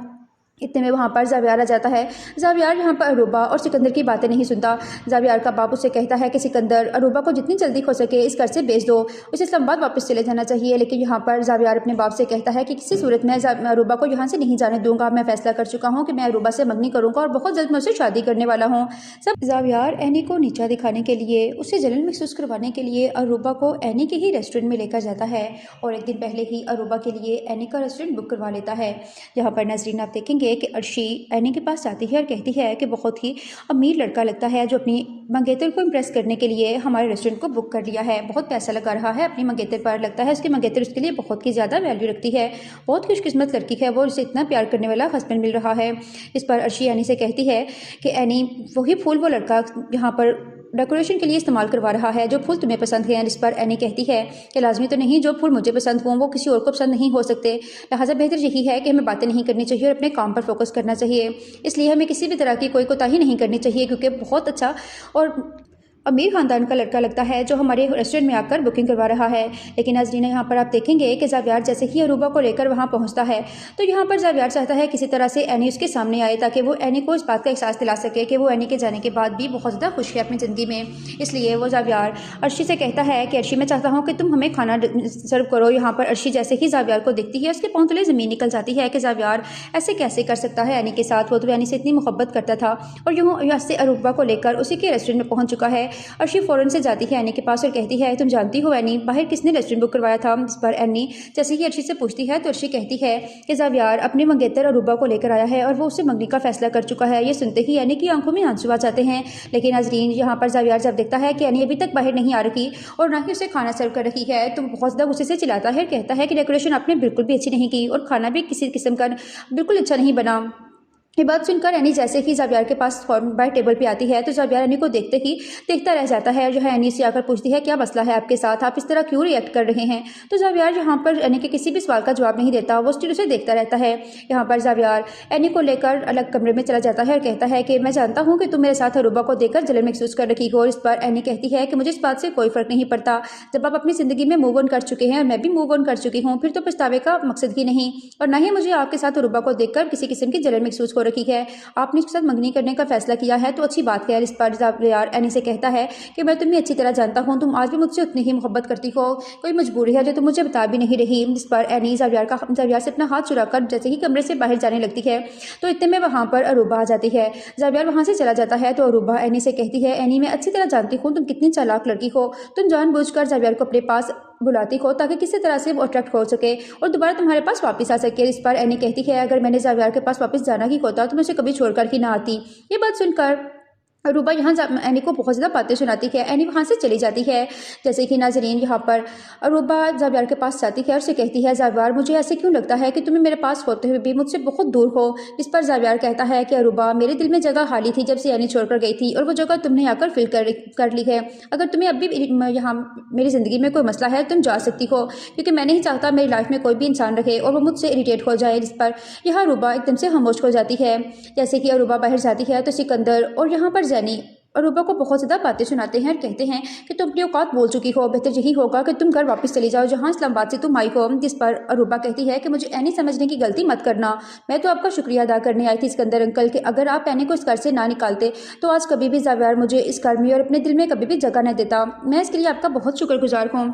इतने में वहाँ पर जावियार आ जाता है। जावियार यहाँ पर अरूबा और सिकंदर की बातें नहीं सुनता। जावियार का बाप उससे कहता है कि सिकंदर अरूबा को जितनी जल्दी हो सके इस घर से भेज दो, उसे इस्लामाबाद वापस चले जाना चाहिए। लेकिन यहाँ पर जावियार अपने बाप से कहता है कि किसी सूरत में अरूबा को यहाँ से नहीं जाने दूंगा। मैं फैसला कर चुका हूँ कि मैं अरूबा से मंगनी करूँगा और बहुत जल्द मैं उससे शादी करने वाला हूँ। सब जावियार एनी को नीचा दिखाने के लिए, उसे जलन महसूस करवाने के लिए अरूबा को एनी के ही रेस्टोरेंट में लेकर जाता है। और एक दिन पहले ही अरूबा के लिए एनी का रेस्टोरेंट बुक करवा लेता है। जहाँ पर नाज़रीन आप देखेंगे कि अर्शी एनी के पास आती है और कहती है कि बहुत ही अमीर लड़का लगता है जो अपनी मंगेतर को इम्प्रेस करने के लिए हमारे रेस्टोरेंट को बुक कर लिया है। बहुत पैसा लगा रहा है अपनी मंगेतर पर, लगता है उसकी मंगेतर उसके लिए बहुत ही ज़्यादा वैल्यू रखती है। बहुत खुशकिस्मत लड़की है वो, उसे इतना प्यार करने वाला हस्बैंड मिल रहा है। इस पर अर्शी एनी से कहती है कि एनी वही फूल वो लड़का यहाँ पर डेकोरेशन के लिए इस्तेमाल करवा रहा है जो फूल तुम्हें पसंद हैं। इस पर एनी कहती है कि लाजमी तो नहीं, जो फूल मुझे पसंद हों वो किसी और को पसंद नहीं हो सकते, लिहाजा बेहतर यही है कि हमें बातें नहीं करनी चाहिए और अपने काम पर फोकस करना चाहिए। इसलिए हमें किसी भी तरह की कोई कोताही नहीं करनी चाहिए, क्योंकि बहुत अच्छा और अमीर ख़ानदान का लड़का लगता है जो हमारे रेस्टोरेंट में आकर बुकिंग करवा रहा है। लेकिन नाज़रीन यहाँ पर आप देखेंगे कि जावियार जैसे ही अरूबा को लेकर वहाँ पहुँचता है तो यहाँ पर जावियार चाहता है किसी तरह से एनी उसके सामने आए, ताकि वो एनी को इस बात का एहसास दिला सके कि वो एनी के जाने के बाद भी बहुत ज़्यादा खुश है अपनी ज़िंदगी में। इसलिए वो जावियार अर्शी से कहता है कि अर्शी मैं चाहता हूँ कि तुम हमें खाना सर्व करो। यहाँ पर अर्शी जैसे ही जावियार को दिखती है उसके पाँव तले ज़मीन निकल जाती है कि जावियार ऐसे कैसे कर सकता है एनी के साथ, वो तो एनी से इतनी मोहब्बत करता था और यूँ यहाँ से अरूबा को लेकर उसी के रेस्टोरेंट में पहुँच चुका है। अर्शी फ़ौरन से जाती है एनी के पास और कहती है तुम जानती हो एनी बाहर किसने रेस्टोरेंट बुक करवाया था। इस पर एनी जैसे ही अर्शी से पूछती है तो अर्शी कहती है कि जावियार अपने मंगेतर अरूबा को लेकर आया है और वो उससे मंगनी का फैसला कर चुका है। ये सुनते ही एनी की आंखों में आंसू आ जाते हैं। लेकिन नाज़रीन यहाँ पर जावियार जब देखता है कि एनी अभी तक बाहर नहीं आ रही और ना ही उसे खाना सर्व कर रही है तो बहुत ज़्यादा गुस्से से चिल्लाता है, कहता है कि डेकोरेशन आपने बिल्कुल भी अच्छी नहीं की और खाना भी किसी किस्म का बिल्कुल अच्छा नहीं बना। ये बात सुनकर एनी जैसे ही जावियार के पास बाय टेबल पे आती है तो जावियार एनी को देखते ही देखता रह जाता है और जो है एनी से आकर पूछती है क्या मसला है आपके साथ, आप इस तरह क्यों रिएक्ट कर रहे हैं। तो जावियार यहाँ पर एनी के किसी भी सवाल का जवाब नहीं देता, वो स्टिल उसे देखता रहता है। यहाँ पर जावियार एनी को लेकर अलग कमरे में चला जाता है और कहता है कि मैं जानता हूँ कि तुम मेरे साथ अरूबा को देखकर जलन महसूस कर रही हो। इस पर एनी कहती है कि मुझे इस बात से कोई फ़र्क नहीं पड़ता, जब आप अपनी ज़िंदगी में मूव ऑन कर चुके हैं और मैं भी मूव ऑन कर चुकी हूँ फिर तो पछतावे का मकसद ही नहीं, और ना ही मुझे आपके साथ अरूबा को देखकर किसी किस्म की जलन महसूस हो रही है। आपने उसके साथ मंगनी करने का फैसला किया है तो अच्छी बात है। इस पर जावियार एनी से कहता है कि मैं तुम्हें अच्छी तरह जानता हूँ, तुम आज भी मुझसे उतनी ही मोहब्बत करती हो, कोई मजबूरी है जो तुम मुझे बता भी नहीं रही। इस पर एनी जावियार से अपना हाथ चुराकर जैसे ही कमरे से बाहर जाने लगती है तो इतने में वहाँ पर अरूबा आ जाती है। जावियार वहाँ से चला जाता है तो अरूबा एनी से कहती है एनी मैं अच्छी तरह जानती हूँ तुम कितनी चालाक लड़की हो, तुम जानबूझकर जावियार को अपने पास बुलाती हो ताकि किसी तरह से वो अट्रैक्ट हो सके और दोबारा तुम्हारे पास वापस आ सके। इस पर एनी कहती है अगर मैंने जावियार के पास वापस जाना ही होता तो मैं उसे कभी छोड़कर ही ना आती। ये बात सुनकर अरूबा यहाँ एनी को बहुत ज़्यादा बातें सुनाती है। एनी वहाँ से चली जाती है। जैसे कि नाज़रीन यहाँ पर अरूबा जावियार के पास जाती है और उसे कहती है जावियार मुझे ऐसे क्यों लगता है कि तुम्हें मेरे पास होते हुए भी मुझसे बहुत दूर हो। इस पर जावियार कहता है कि अरूबा मेरे दिल में जगह खाली थी जब से एनी छोड़कर गई थी और वो जगह तुमने आकर फिल कर ली है। अगर तुम्हें अब भी यहाँ मेरी ज़िंदगी में कोई मसला है तुम जा सकती हो, क्योंकि मैं नहीं चाहता मेरी लाइफ में कोई भी इंसान रहे और वो मुझसे इरिटेट हो जाए। इस पर यह अरूबा एकदम से खामोश हो जाती है। जैसे कि अरूबा बाहर जाती है तो सिकंदर और यहाँ पर जैनी अरूबा को बहुत ज़्यादा बातें सुनाते हैं और कहते हैं कि तुम अपनी औकात बोल चुकी हो, बेहतर यही होगा कि तुम घर वापस चली जाओ जहाँ इस्लामाबाद से तुम आई हो। जिस पर अरूबा कहती है कि मुझे एनी समझने की गलती मत करना, मैं तो आपका शुक्रिया अदा करने आई थी सिकंदर अंकल कि अगर आप एनी को इस घर से ना निकालते तो आज कभी भी जावियार मुझे इस घर में और अपने दिल में कभी भी जगह न देता। मैं इसके लिए आपका बहुत शुक्रगुजार हूँ।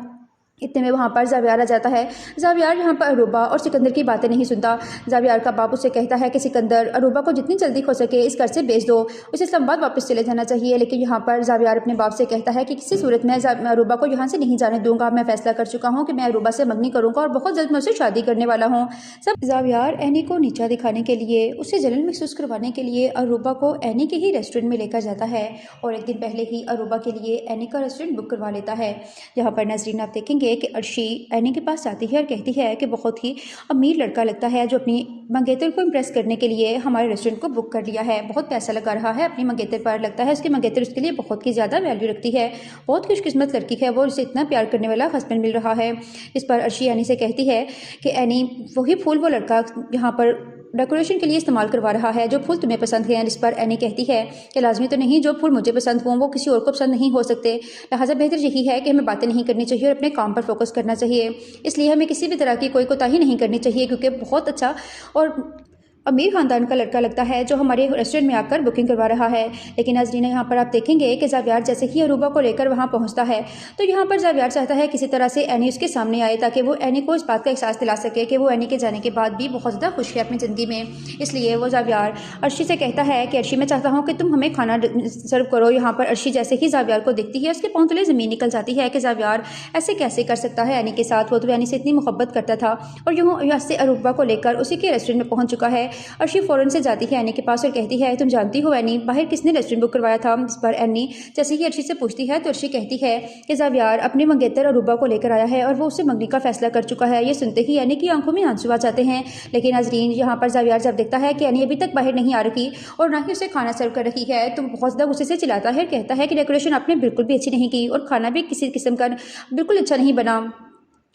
इतने में वहाँ पर जावियार आ जाता है। जावियार यहाँ पर अरूबा और सिकंदर की बातें नहीं सुनता। जावियार का बाप उससे कहता है कि सिकंदर अरूबा को जितनी जल्दी हो सके इस घर से भेज दो, उसे इस्लामाबाद वापस चले जाना चाहिए। लेकिन यहाँ पर जावियार अपने बाप से कहता है कि किसी सूरत में अरूबा को यहाँ से नहीं जाने दूंगा। मैं फैसला कर चुका हूँ कि मैं अरूबा से मंगनी करूँगा और बहुत जल्द मैं उससे शादी करने वाला हूँ। सब जावियार एनी को नीचा दिखाने के लिए, उसे जलन महसूस करवाने के लिए अरूबा को एनी के ही रेस्टोरेंट में लेकर जाता है और एक दिन पहले ही अरूबा के लिए एनी का रेस्टोरेंट बुक करवा लेता है। जहाँ पर नाज़रीन आप देखेंगे कि अर्शी एनी के पास आती है और कहती है कि बहुत ही अमीर लड़का लगता है जो अपनी मंगेतर को इम्प्रेस करने के लिए हमारे रेस्टोरेंट को बुक कर लिया है। बहुत पैसा लगा रहा है अपनी मंगेतर पर, लगता है उसकी मंगेतर उसके लिए बहुत ही ज़्यादा वैल्यू रखती है। बहुत खुशकिस्मत लड़की है वो, उसे इतना प्यार करने वाला हस्बैंड मिल रहा है। इस पर अर्शी एनी से कहती है कि एनी वही फूल वो लड़का यहाँ पर डेकोरेशन के लिए इस्तेमाल करवा रहा है जो फूल तुम्हें पसंद हैं। इस पर एनी कहती है कि लाजमी तो नहीं, जो फूल मुझे पसंद हों वो किसी और को पसंद नहीं हो सकते, लिहाजा बेहतर यही है कि हमें बातें नहीं करनी चाहिए और अपने काम पर फोकस करना चाहिए। इसलिए हमें किसी भी तरह की कोई कोताही नहीं करनी चाहिए, क्योंकि बहुत अच्छा और अमीर ख़ानदान का लड़का लगता है जो हमारे रेस्टोरेंट में आकर बुकिंग करवा रहा है। लेकिन नाज़रीन, यहाँ पर आप देखेंगे कि ज़ावियार जैसे ही अरूबा को लेकर वहाँ पहुँचता है तो यहाँ पर ज़ावियार चाहता है किसी तरह से एनी उसके सामने आए ताकि वो एनी को इस बात का एहसास दिला सके कि वो एनी के जाने के बाद भी बहुत ज़्यादा खुश है अपनी ज़िंदगी में। इसलिए वो ज़ावियार अर्शी से कहता है कि अर्शी, मैं चाहता हूँ कि तुम हमें खाना सर्व करो। यहाँ पर अर्शी जैसे ही ज़ावियार को दिखती है उसके पाँव तले ज़मीन निकल जाती है कि ज़ावियार ऐसे कैसे कर सकता है एनी के साथ। वो तो एनी से इतनी मोहब्बत करता था और यूँ यहाँ से अरूबा को लेकर उसी के रेस्टोरेंट में पहुँच चुका है। अर्शी फ़ौरन से जाती है एनी के पास और कहती है, तुम जानती हो एनी, बाहर किसने रेस्टोरेंट बुक करवाया था? इस पर एनी जैसे ही अर्शी से पूछती है तो अर्शी कहती है कि ज़ावियार अपने मंगेतर अरूबा को लेकर आया है और वो उससे मंगनी का फैसला कर चुका है। ये सुनते ही एनी की आंखों में आंसू आ जाते हैं। लेकिन नाज़रीन, यहाँ पर ज़ावियार जब देखता है कि एनी अभी तक बाहर नहीं आ रही और ना ही उसे खाना सर्व कर रही है तो बहुत ज़्यादा गुस्से से चिल्लाता है, कहता है कि डेकोरेशन आपने बिल्कुल भी अच्छी नहीं की और खाना भी किसी किस्म का बिल्कुल अच्छा नहीं बना।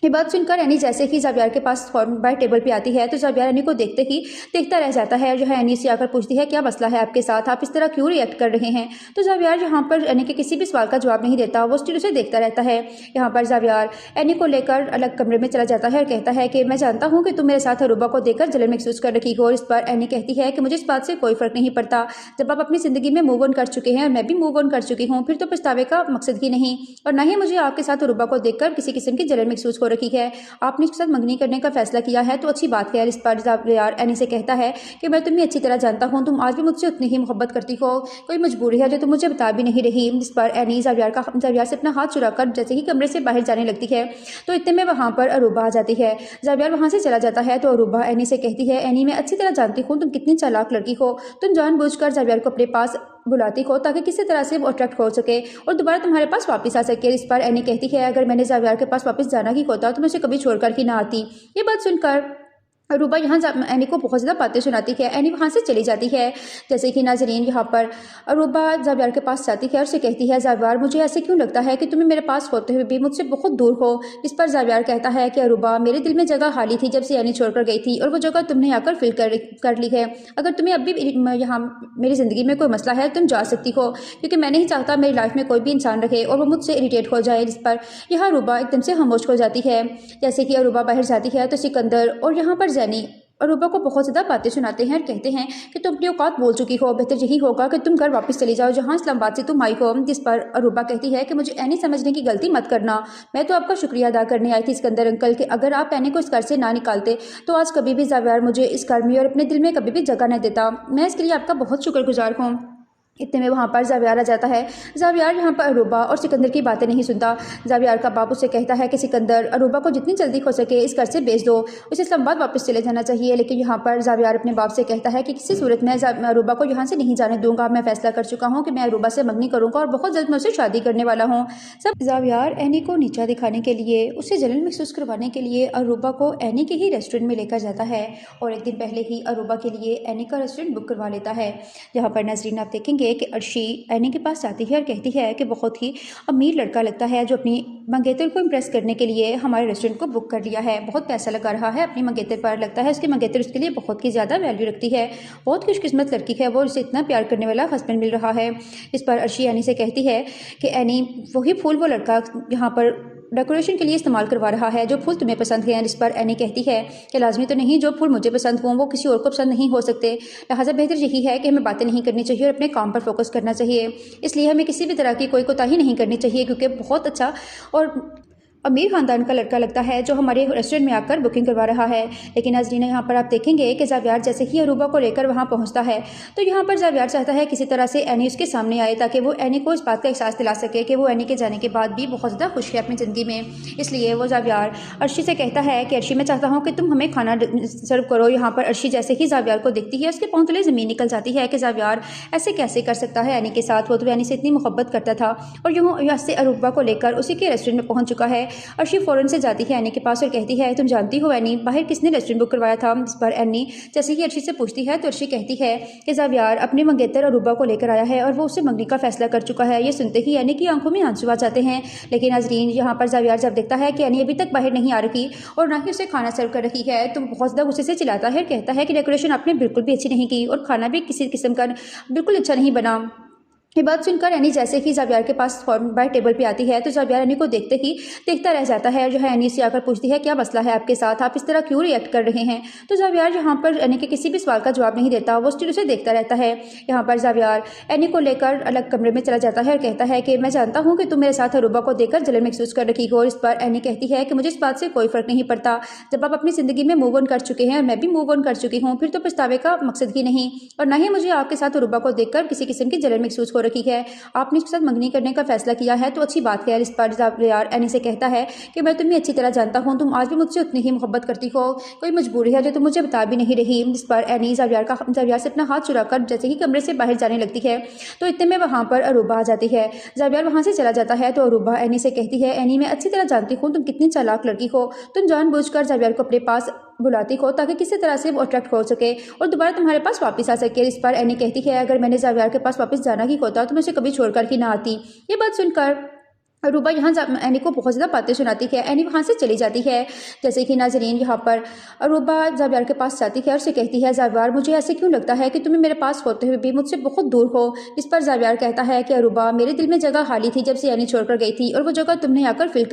ये बात सुनकर एनी जैसे ही ज़ावियार के पास बाहर टेबल पे आती है तो ज़ावियार एनी को देखते ही देखता रह जाता है। जो है एनी से आकर पूछती है, क्या मसला है आपके साथ, आप इस तरह क्यों रिएक्ट कर रहे हैं? तो ज़ावियार यहाँ पर एनी के किसी भी सवाल का जवाब नहीं देता, वो स्टिल उसे देखता रहता है। यहाँ पर ज़ावियार एनी को लेकर अलग कमरे में चला जाता है और कहता है कि मैं जानता हूँ कि तुम मेरे साथ अरूबा को देखकर जलन महसूस कर रही हो। और इस पर एनी कहती है कि मुझे इस बात से कोई फ़र्क नहीं पड़ता, जब आप अपनी ज़िंदगी में मूव ऑन कर चुके हैं और मैं भी मूव ऑन कर चुकी हूँ, फिर तो पछतावे का मकसद ही नहीं और ना ही मुझे आपके साथ अरूबा को देखकर किसी किस्म की जलन महसूस हो रही है। आपने उसके साथ मंगनी करने का फैसला किया है तो अच्छी बात है। इस पर ज़ावियार एनी से कहता है कि मैं तुम्हें अच्छी तरह जानता हूँ, तुम आज भी मुझसे उतनी ही मोहब्बत करती हो, कोई मजबूरी है जो तुम मुझे बता भी नहीं रही। इस पर एनी ज़ावियार से अपना हाथ चुराकर जैसे ही कमरे से बाहर जाने लगती है तो इतने में वहाँ पर अरूबा आ जाती है। ज़ावियार वहाँ से चला जाता है तो अरूबा एनी से कहती है, एनी मैं अच्छी तरह जानती हूँ तुम कितनी चालाक लड़की हो, तुम जानबूझकर ज़ावियार को अपने पास बुलाती हो ताकि किसी तरह से वो अट्रैक्ट हो सके और दोबारा तुम्हारे पास वापस आ सके। इस पर एनी कहती है, अगर मैंने ज़ावियार के पास वापस जाना ही होता तो मैं उसे कभी छोड़कर ही ना आती। ये बात सुनकर अरूबा यहाँ एनी को बहुत ज़्यादा बातें सुनाती है। एनी वहाँ से चली जाती है। जैसे कि नाज़रीन, यहाँ पर अरूबा ज़ावियार के पास जाती है और उसे कहती है, ज़ावियार मुझे ऐसे क्यों लगता है कि तुम्हें मेरे पास होते हुए भी मुझसे बहुत दूर हो। इस पर ज़ावियार कहता है कि अरूबा, मेरे दिल में जगह खाली थी जब से एनी छोड़कर गई थी और वो जगह तुमने आकर फिल कर ली है। अगर तुम्हें अब भी यहाँ मेरी ज़िंदगी में कोई मसला है तुम जा सकती हो, क्योंकि मैं नहीं चाहता मेरी लाइफ में कोई भी इंसान रहे और वो मुझसे इरीटेट हो जाए। जिस पर यह अरूबा एकदम से खामोश हो जाती है। जैसे कि अरूबा बाहर जाती है तो सिकंदर और यहाँ पर जैनी अरूबा को बहुत ज़्यादा बातें सुनाते हैं और कहते हैं कि तुम अपनी औकात बोल चुकी हो, बेहतर यही होगा कि तुम घर वापस चली जाओ जहाँ इस्लामाबाद से तुम आई हो। जिस पर अरूबा कहती है कि मुझे एनी समझने की गलती मत करना, मैं तो आपका शुक्रिया अदा करने आई थी सिकंदर अंकल कि अगर आप एनी को इस घर से ना निकालते तो आज कभी भी ज़ावियार मुझे इस घर में और अपने दिल में कभी भी जगह न देता। मैं इसके लिए आपका बहुत शुक्रगुजार हूँ। इतने में वहाँ पर ज़ावियार आ जाता है। ज़ावियार यहाँ पर अरूबा और सिकंदर की बातें नहीं सुनता। ज़ावियार का बाप उसे कहता है कि सिकंदर, अरूबा को जितनी जल्दी हो सके इस घर से भेज दो, उसे इस्लामाबाद वापस चले जाना चाहिए। लेकिन यहाँ पर ज़ावियार अपने बाप से कहता है कि किसी सूरत में अरूबा को यहाँ से नहीं जाने दूंगा। मैं फैसला कर चुका हूँ कि मैं अरूबा से मंगनी करूँगा और बहुत जल्द मैं उससे शादी करने वाला हूँ। सब ज़ावियार एनी को नीचा दिखाने के लिए, उसे जलन महसूस करवाने के लिए अरूबा को एनी के ही रेस्टोरेंट में लेकर जाता है और एक दिन पहले ही अरूबा के लिए एनी का रेस्टोरेंट बुक करवा लेता है। जहाँ पर नाज़रीन आप देखेंगे कि अर्शी एनी के पास जाती है और कहती है कि बहुत ही अमीर लड़का लगता है जो अपनी मंगेतर को इम्प्रेस करने के लिए हमारे रेस्टोरेंट को बुक कर लिया है, बहुत पैसा लगा रहा है अपनी मंगेतर पर, लगता है उसकी मंगेतर उसके लिए बहुत ही ज़्यादा वैल्यू रखती है, बहुत खुशकिस्मत लड़की है वो, उसे इतना प्यार करने वाला हस्बैंड मिल रहा है। इस पर अर्शी एनी से कहती है कि एनी वही फूल वो लड़का यहाँ पर डेकोरेशन के लिए इस्तेमाल करवा रहा है जो फूल तुम्हें पसंद हैं। जिस पर एनी कहती है कि लाजमी तो नहीं, जो फूल मुझे पसंद हों वो किसी और को पसंद नहीं हो सकते, लिहाजा बेहतर यही है कि हमें बातें नहीं करनी चाहिए और अपने काम पर फोकस करना चाहिए। इसलिए हमें किसी भी तरह की कोई कोताही नहीं करनी चाहिए क्योंकि बहुत अच्छा और अमीर ख़ानदान का लड़का लगता है जो हमारे रेस्टोरेंट में आकर बुकिंग करवा रहा है। लेकिन नाज़रीन, यहाँ पर आप देखेंगे कि ज़ावियार जैसे ही अरूबा को लेकर वहाँ पहुँचता है तो यहाँ पर ज़ावियार चाहता है किसी तरह से एनी उसके सामने आए ताकि वो एनी को इस बात का एहसास दिला सके कि वो एनी के जाने के बाद भी बहुत ज़्यादा खुश है अपनी ज़िंदगी में। इसलिए वो ज़ावियार अर्शी से कहता है कि अर्शी, मैं चाहता हूँ कि तुम हमें खाना सर्व करो। यहाँ पर अर्शी जैसे ही ज़ावियार को दिखती है उसके पाँव तले ज़मीन निकल जाती है कि ज़ावियार ऐसे कैसे कर सकता है एनी के साथ। वो तो एनी से इतनी मोहब्बत करता था और यूँ यहाँ से अरूबा को लेकर उसी के रेस्टोरेंट में पहुँच चुका है। अर्शी फ़ौरन से जाती है एनी के पास और कहती है, तुम जानती हो एनी, बाहर किसने रेस्टोरेंट बुक करवाया था? इस पर एनी जैसे ही अर्शी से पूछती है तो अर्शी कहती है कि ज़ावियार अपने मंगेतर अरूबा को लेकर आया है और वो उससे मंगनी का फैसला कर चुका है। ये सुनते ही एनी की आंखों में आंसू आ जाते हैं। लेकिन नाज़रीन, यहाँ पर ज़ावियार जब देखता है कि एनी अभी तक बाहर नहीं आ रही और ना ही उसे खाना सर्व कर रही है तो बहुत ज़्यादा गुस्से से चिल्लाता है और कहता है कि डेकोरेशन आपने बिल्कुल भी अच्छी नहीं की और खाना भी किसी किस्म का बिल्कुल अच्छा नहीं बना। ये बात सुनकर एनी जैसे ही जावियार के पास फ़ौरन बाय टेबल पे आती है तो जावियार एनी को देखते ही देखता रह जाता है। जो है एनी से आकर पूछती है क्या मसला है आपके साथ, आप इस तरह क्यों रिएक्ट कर रहे हैं। तो जावियार यहाँ पर एनी के किसी भी सवाल का जवाब नहीं देता, वो स्टिल उसे देखता रहता है। यहाँ पर जावियार एनी को लेकर अलग कमरे में चला जाता है और कहता है कि मैं जानता हूँ कि तुम मेरे साथ अरूबा को देखकर जलन महसूस कर रही हो। इस पर एनी कहती है कि मुझे इस बात से कोई फ़र्क नहीं पड़ता, जब आप अपनी ज़िंदगी में मूव ऑन कर चुके हैं और मैं भी मूव ऑन कर चुकी हूँ फिर तो पछतावे का मकसद ही नहीं, और ना ही मुझे आपके साथ अरूबा को देखकर किसी किस्म की जलन महसूस हो रही है। आपने उसके साथ मंगनी करने का फैसला किया है तो अच्छी बात है। इस पर जावियार एनी से कहता है कि मैं तुम्हें अच्छी तरह जानता हूँ, तुम आज भी मुझसे उतनी ही मोहब्बत करती हो, कोई मजबूरी है जो तुम मुझे बता भी नहीं रही। इस पर एनी जावियार से अपना हाथ चुराकर जैसे ही कमरे से बाहर जाने लगती है तो इतने में वहाँ पर अरूबा आ जाती है। जावियार वहाँ से चला जाता है तो अरूबा एनी से कहती है एनी मैं अच्छी तरह जानती हूँ तुम कितनी चालाक लड़की हो, तुम जानबूझकर जावियार को अपने पास बुलाती हो ताकि किसी तरह से वो अट्रैक्ट हो सके और दोबारा तुम्हारे पास वापस आ सके। इस पर एनी कहती है अगर मैंने जावियार के पास वापस जाना ही होता तो मैं उसे कभी छोड़कर ही ना आती। ये बात सुनकर अरूबा यहाँ एनी को बहुत ज़्यादा बातें सुनाती है। एनी वहाँ से चली जाती है। जैसे कि नाजरीन यहाँ पर अरूबा जावियार के पास जाती है और उसे कहती है जावियार मुझे ऐसे क्यों लगता है कि तुम्हें मेरे पास होते हुए भी मुझसे बहुत दूर हो। इस पर जावियार कहता है कि अरूबा मेरे दिल में जगह खाली थी जब से एनी छोड़कर गई थी और वो जगह तुमने आकर फिल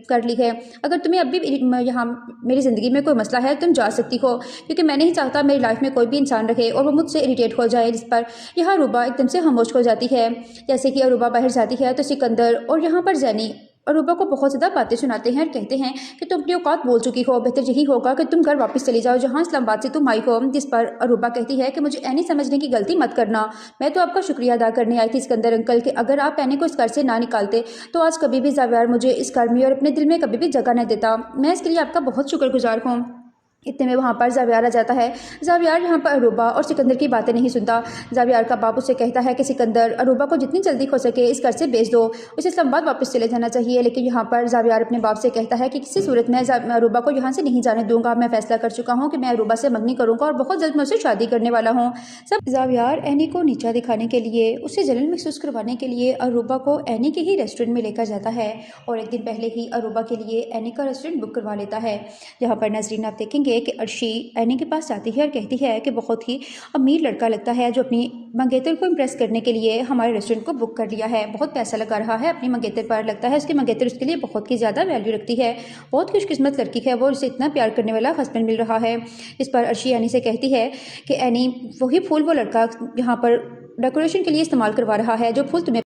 कर ली है। अगर तुम्हें अब भी यहाँ मेरी ज़िंदगी में कोई मसला है तुम जा सकती हो, क्योंकि मैं नहीं चाहता मेरी लाइफ में कोई भी इंसान रहे और वो मुझसे इरिटेट हो जाए। जिस पर यह अरूबा एकदम से खामोश हो जाती है। जैसे कि अरूबा बाहर जाती है तो सिकंदर और यहाँ पर जैनी अरूबा को बहुत ज़्यादा बातें सुनाते हैं और कहते हैं कि तुम अपनी औकात बोल चुकी हो, बेहतर यही होगा कि तुम घर वापस चली जाओ जहाँ इस्लामाबाद से तुम आई हो। जिस पर अरूबा कहती है कि मुझे एनी समझने की गलती मत करना, मैं तो आपका शुक्रिया अदा करने आई थी सिकंदर अंकल कि अगर आप एनी को इस घर से ना निकालते तो आज कभी भी जावियार मुझे इस घर में और अपने दिल में कभी भी जगह नहीं देता। मैं इसके लिए आपका बहुत शुक्रगुजार हूँ। इतने में वहाँ पर जावियार आ जाता है। जावियार यहाँ पर अरूबा और सिकंदर की बातें नहीं सुनता। जावियार का बाप उसे कहता है कि सिकंदर अरूबा को जितनी जल्दी हो सके इस घर से भेज दो, उसे इस्लामाबाद वापस चले जाना चाहिए। लेकिन यहाँ पर जावियार अपने बाप से कहता है कि किसी सूरत में अरूबा को यहाँ से नहीं जाने दूंगा। मैं फैसला कर चुका हूँ कि मैं अरूबा से मंगनी करूँगा और बहुत जल्द मैं उससे शादी करने वाला हूँ। सब जावियार एनी को नीचा दिखाने के लिए, उसे जलन महसूस करवाने के लिए अरूबा को एनी के ही रेस्टोरेंट में लेकर जाता है और एक दिन पहले ही अरूबा के लिए एनी का रेस्टोरेंट बुक करवा लेता है। जहाँ पर नाज़रीन आप देखेंगे कि अर्शी एनी के पास जाती है और कहती है कि बहुत ही अमीर लड़का लगता है जो अपनी मंगेतर को इम्प्रेस करने के लिए हमारे रेस्टोरेंट को बुक कर लिया है, बहुत पैसा लगा रहा है अपनी मंगेतर पर, लगता है उसकी मंगेतर उसके लिए बहुत ही ज़्यादा वैल्यू रखती है, बहुत खुशकिस्मत लड़की है वो, उसे इतना प्यार करने वाला हस्बैंड मिल रहा है। इस पर अर्शी एनी से कहती है कि एनी वही फूल वो लड़का यहाँ पर डेकोरेशन के लिए इस्तेमाल करवा रहा है जो फूल तुम्हें